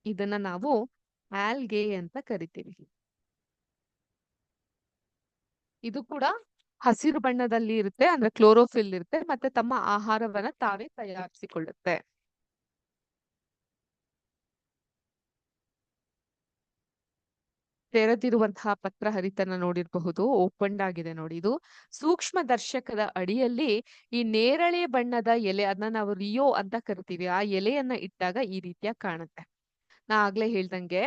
ಇದನ್ನ ನಾವು ಆಲ್ಗೆ ಅಂತ ಕರಿತೀವಿ. ಇದು ಕೂಡ ಹಸಿರು ಬಣ್ಣದಲ್ಲಿ ಇರುತ್ತೆ, ಅಂದ್ರೆ ಕ್ಲೋರೋಫಿಲ್ ಇರುತ್ತೆ, ಮತ್ತೆ ತಮ್ಮ ಆಹಾರವನ್ನ ತಾವೇ ತಯಾರಿಸಿಕೊಳ್ಳುತ್ತೆ. ತೆರೆದಿರುವಂತಹ ಪತ್ರ ಹರಿತನ ನೋಡಿರಬಹುದು, ಓಪನ್ಡ್ ಆಗಿದೆ ನೋಡಿ. ಇದು ಸೂಕ್ಷ್ಮ ದರ್ಶಕದ ಅಡಿಯಲ್ಲಿ ಈ ನೇರಳೆ ಬಣ್ಣದ ಎಲೆ, ಅದನ್ನ ನಾವು ರಿಯೋ ಅಂತ ಕರಿತೀವಿ. ಆ ಎಲೆಯನ್ನ ಇಟ್ಟಾಗ ಈ ರೀತಿಯ ಕಾಣುತ್ತೆ. ನಾ ಆಗ್ಲೇ ಹೇಳ್ದಂಗೆ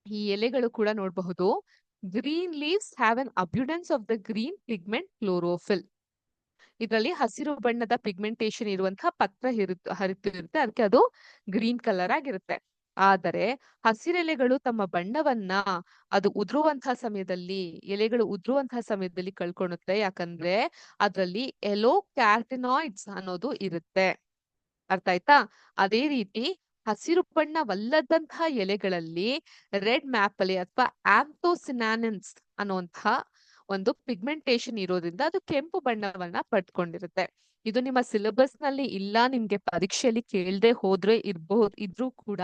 ಈ ಎಲೆಗಳು ಕೂಡ ನೋಡಬಹುದು. Green leaves have an abundance of the green pigment chlorophyll. ಇದರಲ್ಲಿ ಹಸಿರು ಬಣ್ಣದ ಪಿಗ್ಮೆಂಟೇಶನ್ ಇರುವಂತಹ ಪತ್ರ ಹರಿತು ಇರುತ್ತೆ, ಅದಕ್ಕೆ ಅದು ಗ್ರೀನ್ ಕಲರ್ ಆಗಿರುತ್ತೆ. ಆದರೆ ಹಸಿರೆಲೆಗಳು ತಮ್ಮ ಬಣ್ಣವನ್ನ ಅದು ಉದುರುವಂತಹ ಸಮಯದಲ್ಲಿ, ಎಲೆಗಳು ಉದುರುವಂತಹ ಸಮಯದಲ್ಲಿ ಕಳ್ಕೊಳ್ಳುತ್ತೆ. ಯಾಕಂದ್ರೆ ಅದರಲ್ಲಿ ಎಲೋ ಕ್ಯಾರಟಿನಾಯ್ಡ್ಸ್ ಅನ್ನೋದು ಇರುತ್ತೆ. ಅರ್ಥ ಆಯ್ತಾ? ಅದೇ ರೀತಿ ಹಸಿರು ಬಣ್ಣವಲ್ಲದಂತಹ ಎಲೆಗಳಲ್ಲಿ ರೆಡ್ ಮ್ಯಾಪಲೆ ಅಥವಾ ಆಂಥೋಸಿನಾನಿನ್ಸ್ ಅನ್ನುವಂತಹ ಒಂದು ಪಿಗ್ಮೆಂಟೇಶನ್ ಇರೋದ್ರಿಂದ ಅದು ಕೆಂಪು ಬಣ್ಣವನ್ನ ಪಡ್ಕೊಂಡಿರುತ್ತೆ. ಇದು ನಿಮ್ಮ ಸಿಲೆಬಸ್ ನಲ್ಲಿ ಇಲ್ಲ, ನಿಮ್ಗೆ ಪರೀಕ್ಷೆಯಲ್ಲಿ ಕೇಳದೆ ಹೋದ್ರೆ ಇದ್ರೂ ಕೂಡ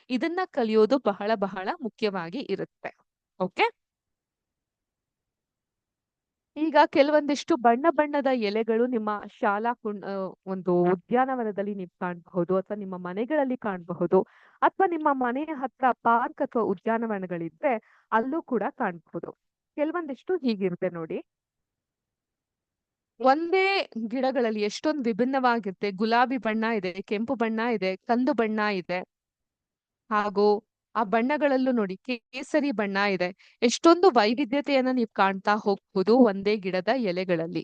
ಇದನ್ನ ಕಲಿಯೋದು ಬಹಳ ಬಹಳ ಮುಖ್ಯವಾಗಿ ಇರುತ್ತೆ. ಓಕೆ, ಈಗ ಕೆಲವೊಂದಿಷ್ಟು ಬಣ್ಣ ಬಣ್ಣದ ಎಲೆಗಳು ನಿಮ್ಮ ಶಾಲಾ ಒಂದು ಉದ್ಯಾನವನದಲ್ಲಿ ನೀವು ಕಾಣಬಹುದು, ಅಥವಾ ನಿಮ್ಮ ಮನೆಗಳಲ್ಲಿ ಕಾಣಬಹುದು, ಅಥವಾ ನಿಮ್ಮ ಮನೆಯ ಹತ್ರ ಪಾರ್ಕ್ ಅಥವಾ ಉದ್ಯಾನವನಗಳಿದ್ರೆ ಅಲ್ಲೂ ಕೂಡ ಕಾಣಬಹುದು. ಕೆಲವೊಂದಿಷ್ಟು ಹೀಗಿರುತ್ತೆ ನೋಡಿ. ಒಂದೇ ಗಿಡಗಳಲ್ಲಿ ಎಷ್ಟೊಂದು ವಿಭಿನ್ನವಾಗಿರುತ್ತೆ. ಗುಲಾಬಿ ಬಣ್ಣ ಇದೆ, ಕೆಂಪು ಬಣ್ಣ ಇದೆ, ಕಂದು ಬಣ್ಣ ಇದೆ, ಹಾಗೂ ಆ ಬಣ್ಣಗಳಲ್ಲೂ ನೋಡಿ ಕೇಸರಿ ಬಣ್ಣ ಇದೆ. ಎಷ್ಟೊಂದು ವೈವಿಧ್ಯತೆಯನ್ನ ನೀವು ಕಾಣ್ತಾ ಹೋಗ್ಬೋದು ಒಂದೇ ಗಿಡದ ಎಲೆಗಳಲ್ಲಿ.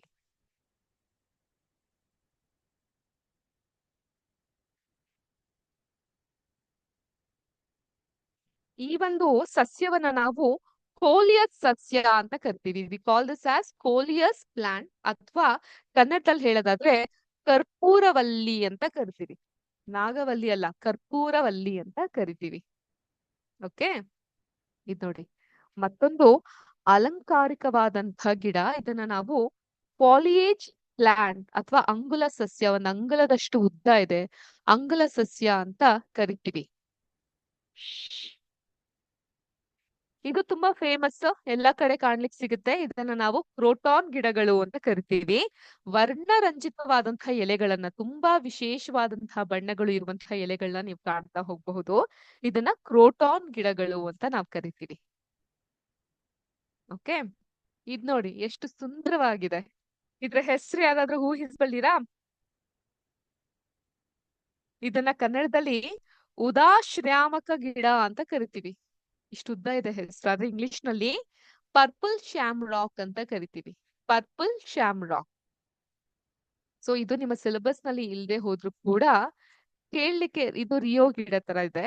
ಈ ಒಂದು ಸಸ್ಯವನ್ನ ನಾವು ಕೋಲಿಯಸ್ ಸಸ್ಯ ಅಂತ ಕರಿತೀವಿ. We call this as coleus plant, ಅಥವಾ ಕನ್ನಡದಲ್ಲಿ ಹೇಳೋದಾದ್ರೆ ಕರ್ಪೂರವಲ್ಲಿ ಅಂತ ಕರಿತೀವಿ. ನಾಗವಲ್ಲಿ ಅಲ್ಲ, ಕರ್ಪೂರವಲ್ಲಿ ಅಂತ ಕರಿತೀವಿ. ಓಕೆ, ಇದು ನೋಡಿ. ಮತ್ತೊಂದು ಅಲಂಕಾರಿಕವಾದಂತಹ ಗಿಡ. ಇದನ್ನ ನಾವು ಪಾಲಿಯೇಜ್ ಪ್ಲಾಂಟ್ ಅಥವಾ ಅಂಗುಲ ಸಸ್ಯ, ಒಂದು ಅಂಗುಲದಷ್ಟು ಉದ್ದ ಇದೆ, ಅಂಗುಲ ಸಸ್ಯ ಅಂತ ಕರಿತೀವಿ. ಇದು ತುಂಬಾ ಫೇಮಸ್, ಎಲ್ಲಾ ಕಡೆ ಕಾಣ್ಲಿಕ್ಕೆ ಸಿಗುತ್ತೆ. ಇದನ್ನ ನಾವು ಕ್ರೋಟಾನ್ ಗಿಡಗಳು ಅಂತ ಕರಿತೀವಿ. ವರ್ಣರಂಜಿತವಾದಂತಹ ಎಲೆಗಳನ್ನ, ತುಂಬಾ ವಿಶೇಷವಾದಂತಹ ಬಣ್ಣಗಳು ಇರುವಂತಹ ಎಲೆಗಳನ್ನ ನೀವು ಕಾಣ್ತಾ ಹೋಗಬಹುದು. ಇದನ್ನ ಕ್ರೋಟಾನ್ ಗಿಡಗಳು ಅಂತ ನಾವು ಕರಿತೀವಿ. ಓಕೆ, ಇದ್ ನೋಡಿ ಎಷ್ಟು ಸುಂದರವಾಗಿದೆ. ಇದ್ರ ಹೆಸರು ಯಾವ್ದಾದ್ರು ಊಹಿಸ್ಬಲ್ಲಿರಾ? ಇದನ್ನ ಕನ್ನಡದಲ್ಲಿ ಉದಾಶ್ರಾಮಕ ಗಿಡ ಅಂತ ಕರಿತೀವಿ. ಇಷ್ಟು ಉದ್ದ ಇದೆ ಹೆಸರು, ಆದ್ರೆ ಇಂಗ್ಲಿಷ್ ನಲ್ಲಿ ಪರ್ಪಲ್ ಶ್ಯಾಮ್ ರಾಕ್ ಅಂತ ಕರಿತೀವಿ. Purple Shyam rock. ಸೊ ಇದು ನಿಮ್ಮ ಸಿಲೆಬಸ್ ನಲ್ಲಿ ಇಲ್ಲದೆ ಹೋದ್ರು ಕೂಡ ಕೇಳಲಿಕ್ಕೆ ಇದು ರಿಯೋ ಗಿಡ ತರ ಇದೆ,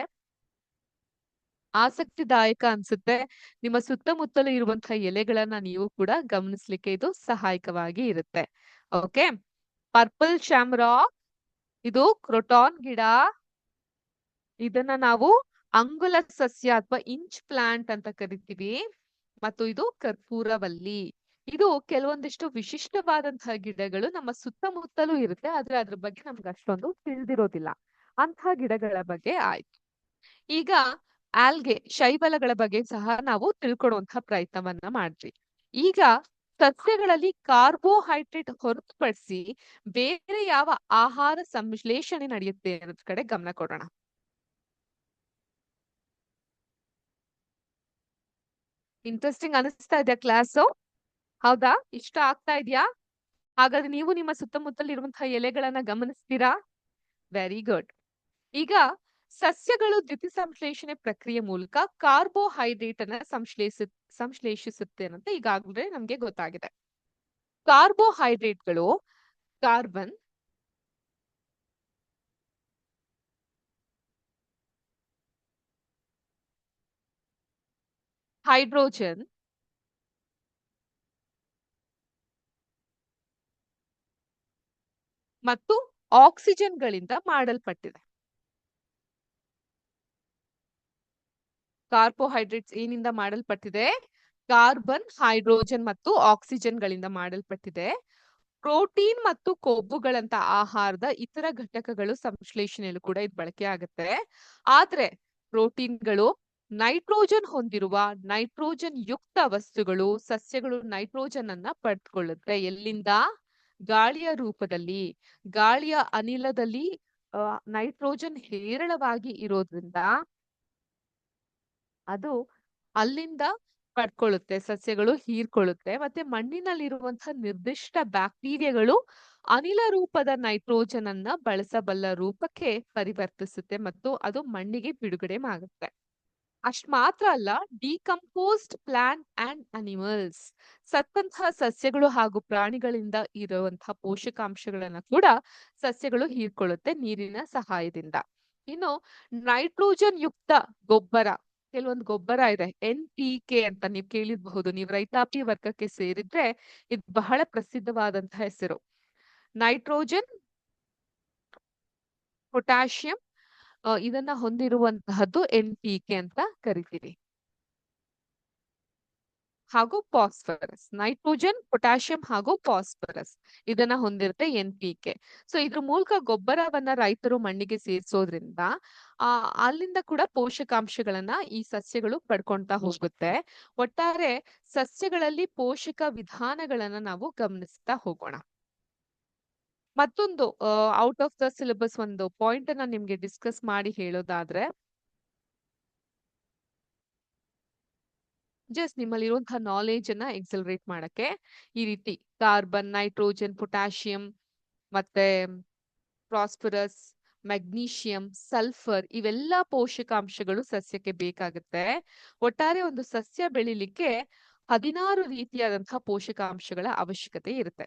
ಆಸಕ್ತಿದಾಯಕ ಅನ್ಸುತ್ತೆ. ನಿಮ್ಮ ಸುತ್ತಮುತ್ತಲು ಇರುವಂತಹ ಎಲೆಗಳನ್ನ ನೀವು ಕೂಡ ಗಮನಿಸ್ಲಿಕ್ಕೆ ಇದು ಸಹಾಯಕವಾಗಿ ಇರುತ್ತೆ. ಓಕೆ, ಪರ್ಪಲ್ ಶ್ಯಾಮ್ ರಾಕ್, ಇದು ಕ್ರೋಟಾನ್ ಗಿಡ. ಇದನ್ನ ನಾವು ಅಂಗುಲ ಸಸ್ಯ ಅಥವಾ ಇಂಚ್ ಪ್ಲಾಂಟ್ ಅಂತ ಕರಿತೀವಿ. ಮತ್ತು ಇದು ಕರ್ಪೂರವಲ್ಲಿ. ಇದು ಕೆಲವೊಂದಿಷ್ಟು ವಿಶಿಷ್ಟವಾದಂತಹ ಗಿಡಗಳು ನಮ್ಮ ಸುತ್ತಮುತ್ತಲೂ ಇರುತ್ತೆ, ಆದ್ರೆ ಅದ್ರ ಬಗ್ಗೆ ನಮ್ಗೆ ಅಷ್ಟೊಂದು ತಿಳಿದಿರೋದಿಲ್ಲ. ಅಂತಹ ಗಿಡಗಳ ಬಗ್ಗೆ ಆಯ್ತು. ಈಗ ಆಲ್ಗೆ, ಶೈವಲಗಳ ಬಗ್ಗೆ ಸಹ ನಾವು ತಿಳ್ಕೊಳ್ಳುವಂತಹ ಪ್ರಯತ್ನವನ್ನ ಮಾಡಿದ್ವಿ. ಈಗ ಸಸ್ಯಗಳಲ್ಲಿ ಕಾರ್ಬೋಹೈಡ್ರೇಟ್ ಹೊರತುಪಡಿಸಿ ಬೇರೆ ಯಾವ ಆಹಾರ ಸಂಶ್ಲೇಷಣೆ ನಡೆಯುತ್ತೆ ಅನ್ನೋದ್ ಕಡೆ ಗಮನ ಕೊಡೋಣ. ಇಂಟ್ರೆಸ್ಟಿಂಗ್ ಅನಿಸ್ತಾ ಇದೆಯಾ ಕ್ಲಾಸು? ಹೌದಾ? ಇಷ್ಟ ಆಗ್ತಾ ಇದೆಯಾ? ಹಾಗಾದ್ರೆ ನೀವು ನಿಮ್ಮ ಸುತ್ತಮುತ್ತಲು ಇರುವಂತಹ ಎಲೆಗಳನ್ನ ಗಮನಿಸ್ತೀರಾ? Very good. ಈಗ ಸಸ್ಯಗಳು ದ್ಯುತಿ ಸಂಶ್ಲೇಷಣೆ ಪ್ರಕ್ರಿಯೆ ಮೂಲಕ ಕಾರ್ಬೋಹೈಡ್ರೇಟ್ ಅನ್ನ ಸಂಶ್ಲೇಷಿಸುತ್ತೆ ಅಂತ ಈಗಾಗಲೇ ನಮ್ಗೆ ಗೊತ್ತಾಗಿದೆ. ಕಾರ್ಬೋಹೈಡ್ರೇಟ್ಗಳು ಕಾರ್ಬನ್, ಹೈಡ್ರೋಜನ್ ಮತ್ತು ಆಕ್ಸಿಜನ್ ಗಳಿಂದ ಮಾಡಲ್ಪಟ್ಟಿದೆ. ಕಾರ್ಬೋಹೈಡ್ರೇಟ್ಸ್ ಏನಿಂದ ಮಾಡಲ್ಪಟ್ಟಿದೆ? ಕಾರ್ಬನ್, ಹೈಡ್ರೋಜನ್ ಮತ್ತು ಆಕ್ಸಿಜನ್ ಗಳಿಂದ ಮಾಡಲ್ಪಟ್ಟಿದೆ. ಪ್ರೋಟೀನ್ ಮತ್ತು ಕೊಬ್ಬುಗಳಂತ ಆಹಾರದ ಇತರ ಘಟಕಗಳು ಸಂಶ್ಲೇಷಣೆಯಲ್ಲೂ ಕೂಡ ಇದು ಬಳಕೆ ಆಗುತ್ತೆ. ಆದ್ರೆ ಪ್ರೋಟೀನ್ಗಳು ನೈಟ್ರೋಜನ್ ಹೊಂದಿರುವ ನೈಟ್ರೋಜನ್ ಯುಕ್ತ ವಸ್ತುಗಳು, ಸಸ್ಯಗಳು ನೈಟ್ರೋಜನ್ ಅನ್ನ ಪಡೆದುಕೊಳ್ಳುತ್ತೆ. ಎಲ್ಲಿಂದ? ಗಾಳಿಯ ರೂಪದಲ್ಲಿ. ಗಾಳಿಯ ಅನಿಲದಲ್ಲಿ ನೈಟ್ರೋಜನ್ ಹೇರಳವಾಗಿ ಇರೋದ್ರಿಂದ ಅದು ಅಲ್ಲಿಂದ ಪಡ್ಕೊಳ್ಳುತ್ತೆ, ಸಸ್ಯಗಳು ಹೀರ್ಕೊಳ್ಳುತ್ತೆ. ಮತ್ತೆ ಮಣ್ಣಿನಲ್ಲಿರುವಂತಹ ನಿರ್ದಿಷ್ಟ ಬ್ಯಾಕ್ಟೀರಿಯಾಗಳು ಅನಿಲ ರೂಪದ ನೈಟ್ರೋಜನ್ ಅನ್ನ ಬಳಸಬಲ್ಲ ರೂಪಕ್ಕೆ ಪರಿವರ್ತಿಸುತ್ತೆ ಮತ್ತು ಅದು ಮಣ್ಣಿಗೆ ಬಿಡುಗಡೆ ಮಾಡುತ್ತೆ. ಅಷ್ಟ್ ಮಾತ್ರ ಅಲ್ಲ, ಡಿಕಂಪೋಸ್ಡ್ ಪ್ಲಾಂಟ್ ಅಂಡ್ ಅನಿಮಲ್ಸ್, ಸತ್ತಂತಹ ಸಸ್ಯಗಳು ಹಾಗೂ ಪ್ರಾಣಿಗಳಿಂದ ಇರುವಂತಹ ಪೋಷಕಾಂಶಗಳನ್ನ ಕೂಡ ಸಸ್ಯಗಳು ಹೀರ್ಕೊಳ್ಳುತ್ತೆ ನೀರಿನ ಸಹಾಯದಿಂದ. ಇನ್ನು ನೈಟ್ರೋಜನ್ ಯುಕ್ತ ಗೊಬ್ಬರ, ಕೆಲವೊಂದು ಗೊಬ್ಬರ ಇದೆ, NPK ಅಂತ ನೀವು ಕೇಳಿರಬಹುದು. ನೀವು ರೈತಾಪಿ ವರ್ಗಕ್ಕೆ ಸೇರಿದ್ರೆ ಇದು ಬಹಳ ಪ್ರಸಿದ್ಧವಾದಂತಹ ಹೆಸರು. ನೈಟ್ರೋಜನ್, ಪೊಟ್ಯಾಷಿಯಂ ಇದನ್ನ ಹೊಂದಿರುವಂತಹದ್ದು NPK ಅಂತ ಕರಿತೀವಿ. ಹಾಗೂ ಫಾಸ್ಫರಸ್. ನೈಟ್ರೋಜನ್, ಪೊಟ್ಯಾಷಿಯಂ ಹಾಗೂ ಫಾಸ್ಫರಸ್ ಇದನ್ನ ಹೊಂದಿರುತ್ತೆ NPK. ಸೊ ಇದ್ರ ಮೂಲಕ ಗೊಬ್ಬರವನ್ನ ರೈತರು ಮಣ್ಣಿಗೆ ಸೇರಿಸೋದ್ರಿಂದ ಅಲ್ಲಿಂದ ಕೂಡ ಪೋಷಕಾಂಶಗಳನ್ನ ಈ ಸಸ್ಯಗಳು ಪಡ್ಕೊಂತಾ ಹೋಗುತ್ತೆ. ಒಟ್ಟಾರೆ ಸಸ್ಯಗಳಲ್ಲಿ ಪೋಷಕ ವಿಧಾನಗಳನ್ನ ನಾವು ಗಮನಿಸ್ತಾ ಹೋಗೋಣ. ಮತ್ತೊಂದು ಔಟ್ ಆಫ್ ದ ಸಿಲೆಬಸ್ ಒಂದು ಪಾಯಿಂಟ್ ಅನ್ನ ನಿಮ್ಗೆ ಡಿಸ್ಕಸ್ ಮಾಡಿ ಹೇಳೋದಾದ್ರೆ, ಜಸ್ಟ್ ನಿಮ್ಮಲ್ಲಿರುವಂತಹ ನಾಲೆಜ್ ಅನ್ನ ಎಕ್ಸಲರೇಟ್ ಮಾಡಕ್ಕೆ ಈ ರೀತಿ ಕಾರ್ಬನ್, ನೈಟ್ರೋಜನ್, ಪೊಟ್ಯಾಷಿಯಂ ಮತ್ತೆ ಫಾಸ್ಫರಸ್, ಮೆಗ್ನೀಷಿಯಂ, ಸಲ್ಫರ್ ಇವೆಲ್ಲ ಪೋಷಕಾಂಶಗಳು ಸಸ್ಯಕ್ಕೆ ಬೇಕಾಗುತ್ತೆ. ಒಟ್ಟಾರೆ ಒಂದು ಸಸ್ಯ ಬೆಳಿಲಿಕ್ಕೆ 16 ರೀತಿಯಾದಂತಹ ಪೋಷಕಾಂಶಗಳ ಅವಶ್ಯಕತೆ ಇರುತ್ತೆ.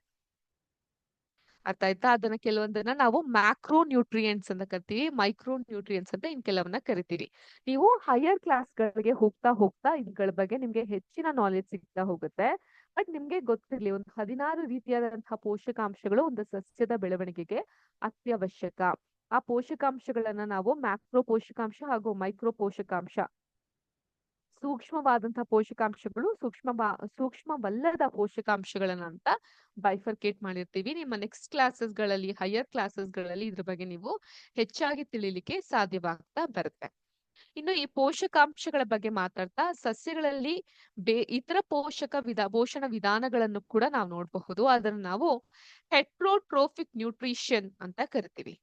ಅರ್ಥ ಆಯ್ತಾ? ಅದನ್ನ ಕೆಲವೊಂದನ್ನ ನಾವು ಮ್ಯಾಕ್ರೋ ನ್ಯೂಟ್ರಿಯೆಂಟ್ಸ್ ಅಂತ ಕರಿತೀವಿ, ಮೈಕ್ರೋ ನ್ಯೂಟ್ರಿಯೆಂಟ್ಸ್ ಅಂತ ಇನ್ ಕೆಲವನ್ನ ಕರಿತೀವಿ. ನೀವು ಹೈಯರ್ ಕ್ಲಾಸ್ ಗಳಿಗೆ ಹೋಗ್ತಾ ಹೋಗ್ತಾ ಇವುಗಳ ಬಗ್ಗೆ ನಿಮ್ಗೆ ಹೆಚ್ಚಿನ ನಾಲೆಜ್ ಸಿಗ್ತಾ ಹೋಗುತ್ತೆ. ಬಟ್ ನಿಮ್ಗೆ ಗೊತ್ತಿರ್ಲಿ, ಒಂದು 16 ರೀತಿಯಾದಂತಹ ಪೋಷಕಾಂಶಗಳು ಒಂದು ಸಸ್ಯದ ಬೆಳವಣಿಗೆಗೆ ಅತ್ಯವಶ್ಯಕ. ಆ ಪೋಷಕಾಂಶಗಳನ್ನ ನಾವು ಮ್ಯಾಕ್ರೋ ಪೋಷಕಾಂಶ ಹಾಗೂ ಮೈಕ್ರೋ ಪೋಷಕಾಂಶ, ಸೂಕ್ಷ್ಮವಾದಂತಹ ಪೋಷಕಾಂಶಗಳು, ಸೂಕ್ಷ್ಮವಲ್ಲದ ಪೋಷಕಾಂಶಗಳನ್ನ ಅಂತ ಬೈಫರ್ಕೇಟ್ ಮಾಡಿರ್ತೀವಿ. ನಿಮ್ಮ ನೆಕ್ಸ್ಟ್ ಕ್ಲಾಸಸ್ಗಳಲ್ಲಿ, ಹೈಯರ್ ಕ್ಲಾಸಸ್ಗಳಲ್ಲಿ ಇದ್ರ ಬಗ್ಗೆ ನೀವು ಹೆಚ್ಚಾಗಿ ತಿಳಿಲಿಕ್ಕೆ ಸಾಧ್ಯವಾಗ್ತಾ ಬರುತ್ತೆ. ಇನ್ನು ಈ ಪೋಷಕಾಂಶಗಳ ಬಗ್ಗೆ ಮಾತಾಡ್ತಾ, ಸಸ್ಯಗಳಲ್ಲಿ ಇತರ ಪೋಷಣ ವಿಧಾನಗಳನ್ನು ಕೂಡ ನಾವು ನೋಡಬಹುದು. ಅದನ್ನು ನಾವು ಹೆಟ್ರೋಟ್ರೋಫಿಕ್ ನ್ಯೂಟ್ರಿಷನ್ ಅಂತ ಕರಿತೀವಿ.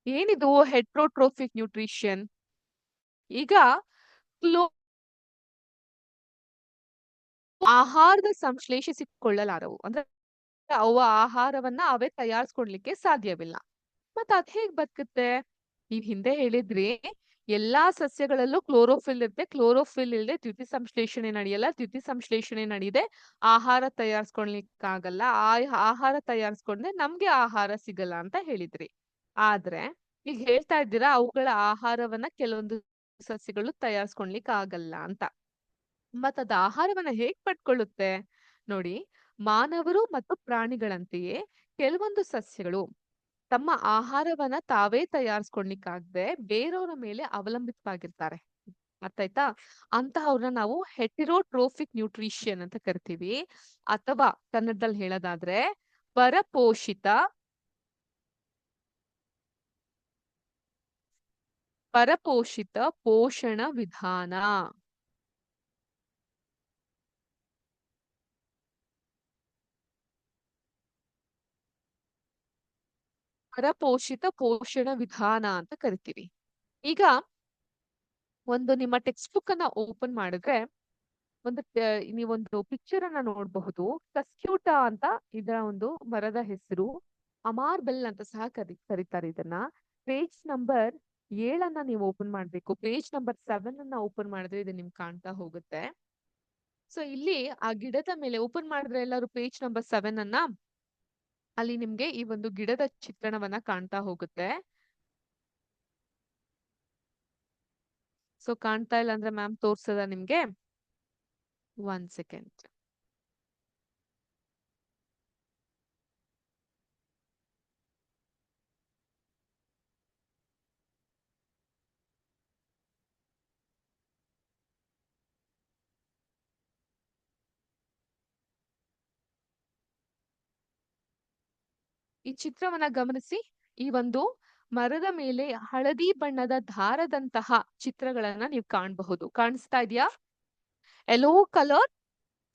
ಏನಿದು ಹೆಟ್ರೋಟ್ರೋಫಿಕ್ ನ್ಯೂಟ್ರಿಷನ್? ಈಗ ಆಹಾರದ ಸಂಶ್ಲೇಷಿಸಿಕೊಳ್ಳಲಾರವು, ಅಂದ್ರೆ ಅವು ಆಹಾರವನ್ನ ಅವೇ ತಯಾರಿಸ್ಕೊಡ್ಲಿಕ್ಕೆ ಸಾಧ್ಯವಿಲ್ಲ. ಮತ್ತ ಅದ್ ಹೇಗ್ ಬದುಕುತ್ತೆ? ನೀವ್ ಹಿಂದೆ ಹೇಳಿದ್ರಿ ಎಲ್ಲಾ ಸಸ್ಯಗಳಲ್ಲೂ ಕ್ಲೋರೋಫಿಲ್ ಇರುತ್ತೆ, ಕ್ಲೋರೋಫಿಲ್ ಇಲ್ಲದೆ ದ್ಯುತಿ ಸಂಶ್ಲೇಷಣೆ ನಡೆಯಲ್ಲ, ದ್ಯುತಿ ಸಂಶ್ಲೇಷಣೆ ನಡೆಯದೆ ಆಹಾರ ತಯಾರಿಸ್ಕೊಳ್ಲಿಕ್ಕಾಗಲ್ಲ, ಆಹಾರ ತಯಾರಿಸ್ಕೊಂಡ್ರೆ ನಮ್ಗೆ ಆಹಾರ ಸಿಗಲ್ಲ ಅಂತ ಹೇಳಿದ್ರಿ. ಆದ್ರೆ ಈಗ ಹೇಳ್ತಾ ಇದ್ದೀರಾ ಅವುಗಳ ಆಹಾರವನ್ನ ಕೆಲವೊಂದು ಸಸ್ಯಗಳು ತಯಾರಿಸ್ಕೊಳ್ಲಿಕ್ಕೆ ಆಗಲ್ಲ ಅಂತ. ಮತ್ತ ಅದ ಆಹಾರವನ್ನ ಹೇಗ್ ಪಡ್ಕೊಳ್ಳುತ್ತೆ ನೋಡಿ. ಮಾನವರು ಮತ್ತು ಪ್ರಾಣಿಗಳಂತೆಯೇ ಕೆಲವೊಂದು ಸಸ್ಯಗಳು ತಮ್ಮ ಆಹಾರವನ್ನ ತಾವೇ ತಯಾರಿಸ್ಕೊಳ್ಲಿಕ್ಕಾಗದೆ ಬೇರೆಯವರ ಮೇಲೆ ಅವಲಂಬಿತವಾಗಿರ್ತಾರೆ. ಅರ್ಥ ಆಯ್ತಾ? ಅಂತಹವ್ರನ್ನ ನಾವು ಹೆಟಿರೋಟ್ರೋಫಿಕ್ ನ್ಯೂಟ್ರಿಷನ್ ಅಂತ ಕರಿತೀವಿ. ಅಥವಾ ಕನ್ನಡದಲ್ಲಿ ಹೇಳೋದಾದ್ರೆ ಪರಪೋಷಿತ ಪೋಷಣ ವಿಧಾನ. ಪರಪೋಷಿತ ಪೋಷಣ ವಿಧಾನ ಅಂತ ಕರಿತೀವಿ. ಈಗ ಒಂದು ನಿಮ್ಮ ಟೆಕ್ಸ್ಟ್ ಬುಕ್ ಅನ್ನ ಓಪನ್ ಮಾಡಿದ್ರೆ ನೀವೊಂದು ಪಿಕ್ಚರ್ ಅನ್ನ ನೋಡಬಹುದು. ಕಸ್ಕ್ಯೂಟ ಅಂತ ಇದರ ಒಂದು ಮರದ ಹೆಸರು. ಅಮಾರ್ ಬೆಲ್ ಅಂತ ಸಹ ಕರೀತಾರೆ ಇದನ್ನ. ಪೇಜ್ ನಂಬರ್ 7 ನೀವು ಓಪನ್ ಮಾಡ್ಬೇಕು. ಪೇಜ್ ನಂಬರ್ 7 ಅನ್ನ ಓಪನ್ ಮಾಡಿದ್ರೆ ಇದು ನಿಮ್ಗೆ ಕಾಣ್ತಾ ಹೋಗುತ್ತೆ. ಸೊ ಇಲ್ಲಿ ಆ ಗಿಡದ ಮೇಲೆ ಓಪನ್ ಮಾಡಿದ್ರೆ ಎಲ್ಲರೂ ಪೇಜ್ ನಂಬರ್ 7 ಅನ್ನ, ಅಲ್ಲಿ ನಿಮ್ಗೆ ಈ ಒಂದು ಗಿಡದ ಚಿತ್ರಣವನ್ನ ಕಾಣ್ತಾ ಹೋಗುತ್ತೆ. ಸೊ ಕಾಣ್ತಾ ಇಲ್ಲ ಅಂದ್ರೆ ಮ್ಯಾಮ್ ತೋರ್ಸದ ನಿಮ್ಗೆ? 1 ಸೆಕೆಂಡ್. ಈ ಚಿತ್ರವನ್ನ ಗಮನಿಸಿ. ಈ ಒಂದು ಮರದ ಮೇಲೆ ಹಳದಿ ಬಣ್ಣದ ದಾರದಂತಹ ಚಿತ್ರಗಳನ್ನ ನೀವು ಕಾಣಬಹುದು. ಕಾಣಿಸ್ತಾ ಇದೆಯಾ? Yellow colour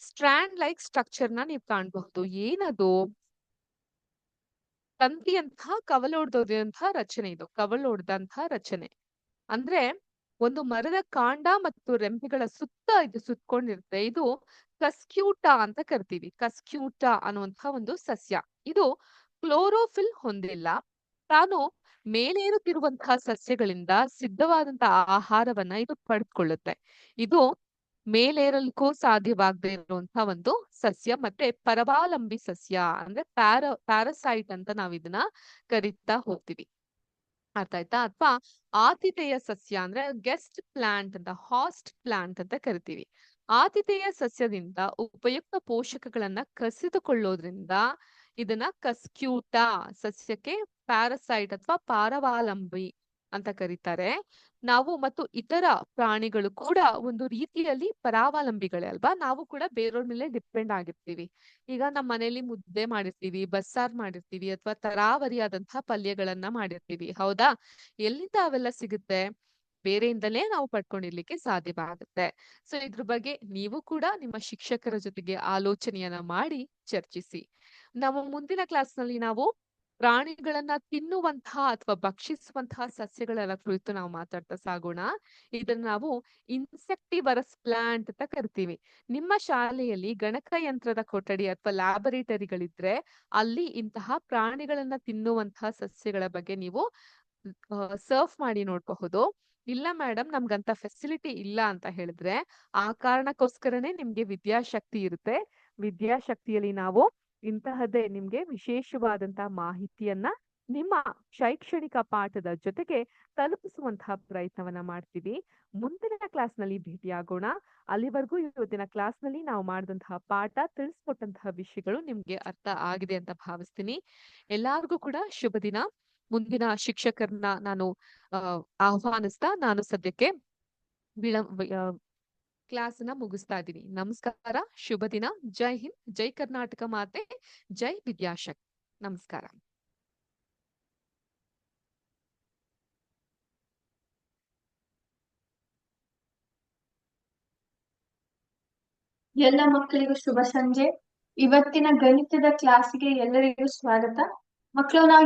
strand like structure ನ ನೀವು ಕಾಣಬಹುದು. ಏನದು? ತಂತಿಯಂತಹ ಕವಲೊಡೆದಂತಹ ರಚನೆ ಇದು. ಕವಲೊಡೆದಂತಹ ರಚನೆ ಅಂದ್ರೆ ಒಂದು ಮರದ ಕಾಂಡ ಮತ್ತು ರೆಂಬೆಗಳ ಸುತ್ತ ಇದು ಸುತ್ತಕೊಂಡಿರುತ್ತೆ. ಇದು ಕಸ್ಕ್ಯೂಟ ಅಂತ ಕರಿತೀವಿ. ಕಸ್ಕ್ಯೂಟ ಅನ್ನುವಂತಹ ಒಂದು ಸಸ್ಯ. ಇದು ಕ್ಲೋರೋಫಿಲ್ ಹೊಂದಿಲ್ಲ. ತಾನು ಮೇಲೇರುತ್ತಿರುವಂತಹ ಸಸ್ಯಗಳಿಂದ ಸಿದ್ಧವಾದಂತಹ ಆಹಾರವನ್ನ ಇದು ಪಡೆದುಕೊಳ್ಳುತ್ತೆ. ಇದು ಮೇಲೇರಲಿಕ್ಕೂ ಸಾಧ್ಯವಾಗದೇ ಇರುವಂತಹ ಒಂದು ಸಸ್ಯ. ಮತ್ತೆ ಪರಾವಲಂಬಿ ಸಸ್ಯ ಅಂದ್ರೆ ಪ್ಯಾರಸೈಟ್ ಅಂತ ನಾವ್ ಇದನ್ನ ಕರಿತಾ ಹೋಗ್ತೀವಿ. ಅರ್ಥ ಆಯ್ತಾ? ಅಥವಾ ಆತಿಥೇಯ ಸಸ್ಯ ಅಂದ್ರೆ ಗೆಸ್ಟ್ ಪ್ಲಾಂಟ್ ಅಂತ, ಹಾಸ್ಟ್ ಪ್ಲಾಂಟ್ ಅಂತ ಕರಿತೀವಿ. ಆತಿಥೇಯ ಸಸ್ಯದಿಂದ ಉಪಯುಕ್ತ ಪೋಷಕಗಳನ್ನ ಕಸಿದುಕೊಳ್ಳೋದ್ರಿಂದ ಇದನ್ನ ಕಸ್ಕ್ಯೂಟ ಸಸ್ಯಕ್ಕೆ ಪ್ಯಾರಸೈಟ್ ಅಥವಾ ಪಾರವಾಲಂಬಿ ಅಂತ ಕರೀತಾರೆ. ನಾವು ಮತ್ತು ಇತರ ಪ್ರಾಣಿಗಳು ಕೂಡ ಒಂದು ರೀತಿಯಲ್ಲಿ ಪರಾವಲಂಬಿಗಳೇ ಅಲ್ವಾ? ನಾವು ಕೂಡ ಬೇರೆಯವ್ರ ಮೇಲೆ ಡಿಪೆಂಡ್ ಆಗಿರ್ತೀವಿ. ಈಗ ನಮ್ಮ ಮನೇಲಿ ಮುದ್ದೆ ಮಾಡಿರ್ತೀವಿ, ಬಸ್ಸಾರ್ ಮಾಡಿರ್ತೀವಿ, ಅಥವಾ ತರಾವರಿಯಾದಂತಹ ಪಲ್ಯಗಳನ್ನ ಮಾಡಿರ್ತೀವಿ. ಹೌದಾ? ಎಲ್ಲಿಂದ ಅವೆಲ್ಲ ಸಿಗುತ್ತೆ? ಬೇರೆಯಿಂದಲೇ ನಾವು ಪಡ್ಕೊಂಡಿರ್ಲಿಕ್ಕೆ ಸಾಧ್ಯವಾಗುತ್ತೆ. ಸೊ ಇದ್ರ ಬಗ್ಗೆ ನೀವು ಕೂಡ ನಿಮ್ಮ ಶಿಕ್ಷಕರ ಜೊತೆಗೆ ಆಲೋಚನೆಯನ್ನ ಮಾಡಿ ಚರ್ಚಿಸಿ. ನಮ್ಮ ಮುಂದಿನ ಕ್ಲಾಸ್ ನಲ್ಲಿ ನಾವು ಪ್ರಾಣಿಗಳನ್ನ ತಿನ್ನುವಂತಹ ಅಥವಾ ಭಕ್ಷಿಸುವಂತಹ ಸಸ್ಯಗಳ ಕುರಿತು ನಾವು ಮಾತಾಡ್ತಾ ಸಾಗೋಣ. ಇದನ್ನ ನಾವು ಇನ್ಸೆಕ್ಟಿವರಸ್ ಪ್ಲಾಂಟ್ ಅಂತ ಕರಿತೀವಿ. ನಿಮ್ಮ ಶಾಲೆಯಲ್ಲಿ ಗಣಕಯಂತ್ರದ ಕೊಠಡಿ ಅಥವಾ ಲ್ಯಾಬೊರೇಟರಿಗಳಿದ್ರೆ ಅಲ್ಲಿ ಇಂತಹ ಪ್ರಾಣಿಗಳನ್ನ ತಿನ್ನುವಂತಹ ಸಸ್ಯಗಳ ಬಗ್ಗೆ ನೀವು ಸರ್ಫ್ ಮಾಡಿ ನೋಡಬಹುದು. ಇಲ್ಲ ಮೇಡಮ್ ನಮ್ಗಂತ ಫೆಸಿಲಿಟಿ ಇಲ್ಲ ಅಂತ ಹೇಳಿದ್ರೆ ಆ ಕಾರಣಕ್ಕೋಸ್ಕರನೇ ನಿಮ್ಗೆ ವಿದ್ಯಾಶಕ್ತಿ ಇರುತ್ತೆ. ವಿದ್ಯಾಶಕ್ತಿಯಲ್ಲಿ ನಾವು ಇಂತಹದ್ದೇ ನಿಮ್ಗೆ ವಿಶೇಷವಾದಂತಹ ಮಾಹಿತಿಯನ್ನ ನಿಮ್ಮ ಶೈಕ್ಷಣಿಕ ಪಾಠದ ಜೊತೆಗೆ ತಲುಪಿಸುವಂತಹ ಪ್ರಯತ್ನವನ್ನ ಮಾಡ್ತೀವಿ. ಮುಂದಿನ ಕ್ಲಾಸ್ನಲ್ಲಿ ಭೇಟಿಯಾಗೋಣ. ಅಲ್ಲಿವರೆಗೂ ಇವತ್ತಿನ ಕ್ಲಾಸ್ನಲ್ಲಿ ನಾವು ಮಾಡಿದಂತಹ ಪಾಠ, ತಿಳಿಸ್ಕೊಟ್ಟಂತಹ ವಿಷಯಗಳು ನಿಮ್ಗೆ ಅರ್ಥ ಆಗಿದೆ ಅಂತ ಭಾವಿಸ್ತೀನಿ. ಎಲ್ಲಾರ್ಗೂ ಕೂಡ ಶುಭ ದಿನ. ಮುಂದಿನ ಶಿಕ್ಷಕರನ್ನ ನಾನು ಆಹ್ವಾನಿಸ್ತಾ ನಾನು ಸದ್ಯಕ್ಕೆ ಕ್ಲಾಸ್ನ ಮುಗಿಸ್ತಾ ಇದ್ದೀನಿ. ನಮಸ್ಕಾರ, ಶುಭ ದಿನ. ಜೈ ಹಿಂದ್, ಜೈ ಕರ್ನಾಟಕ ಮಾತೆ, ಜೈ ವಿದ್ಯಾಶಕ್ತಿ. ನಮಸ್ಕಾರ. ಎಲ್ಲ ಮಕ್ಕಳಿಗೂ ಶುಭ ಸಂಜೆ. ಇವತ್ತಿನ ಗಣಿತದ ಕ್ಲಾಸಿಗೆ ಎಲ್ಲರಿಗೂ ಸ್ವಾಗತ. ಮಕ್ಕಳು, ನಾವು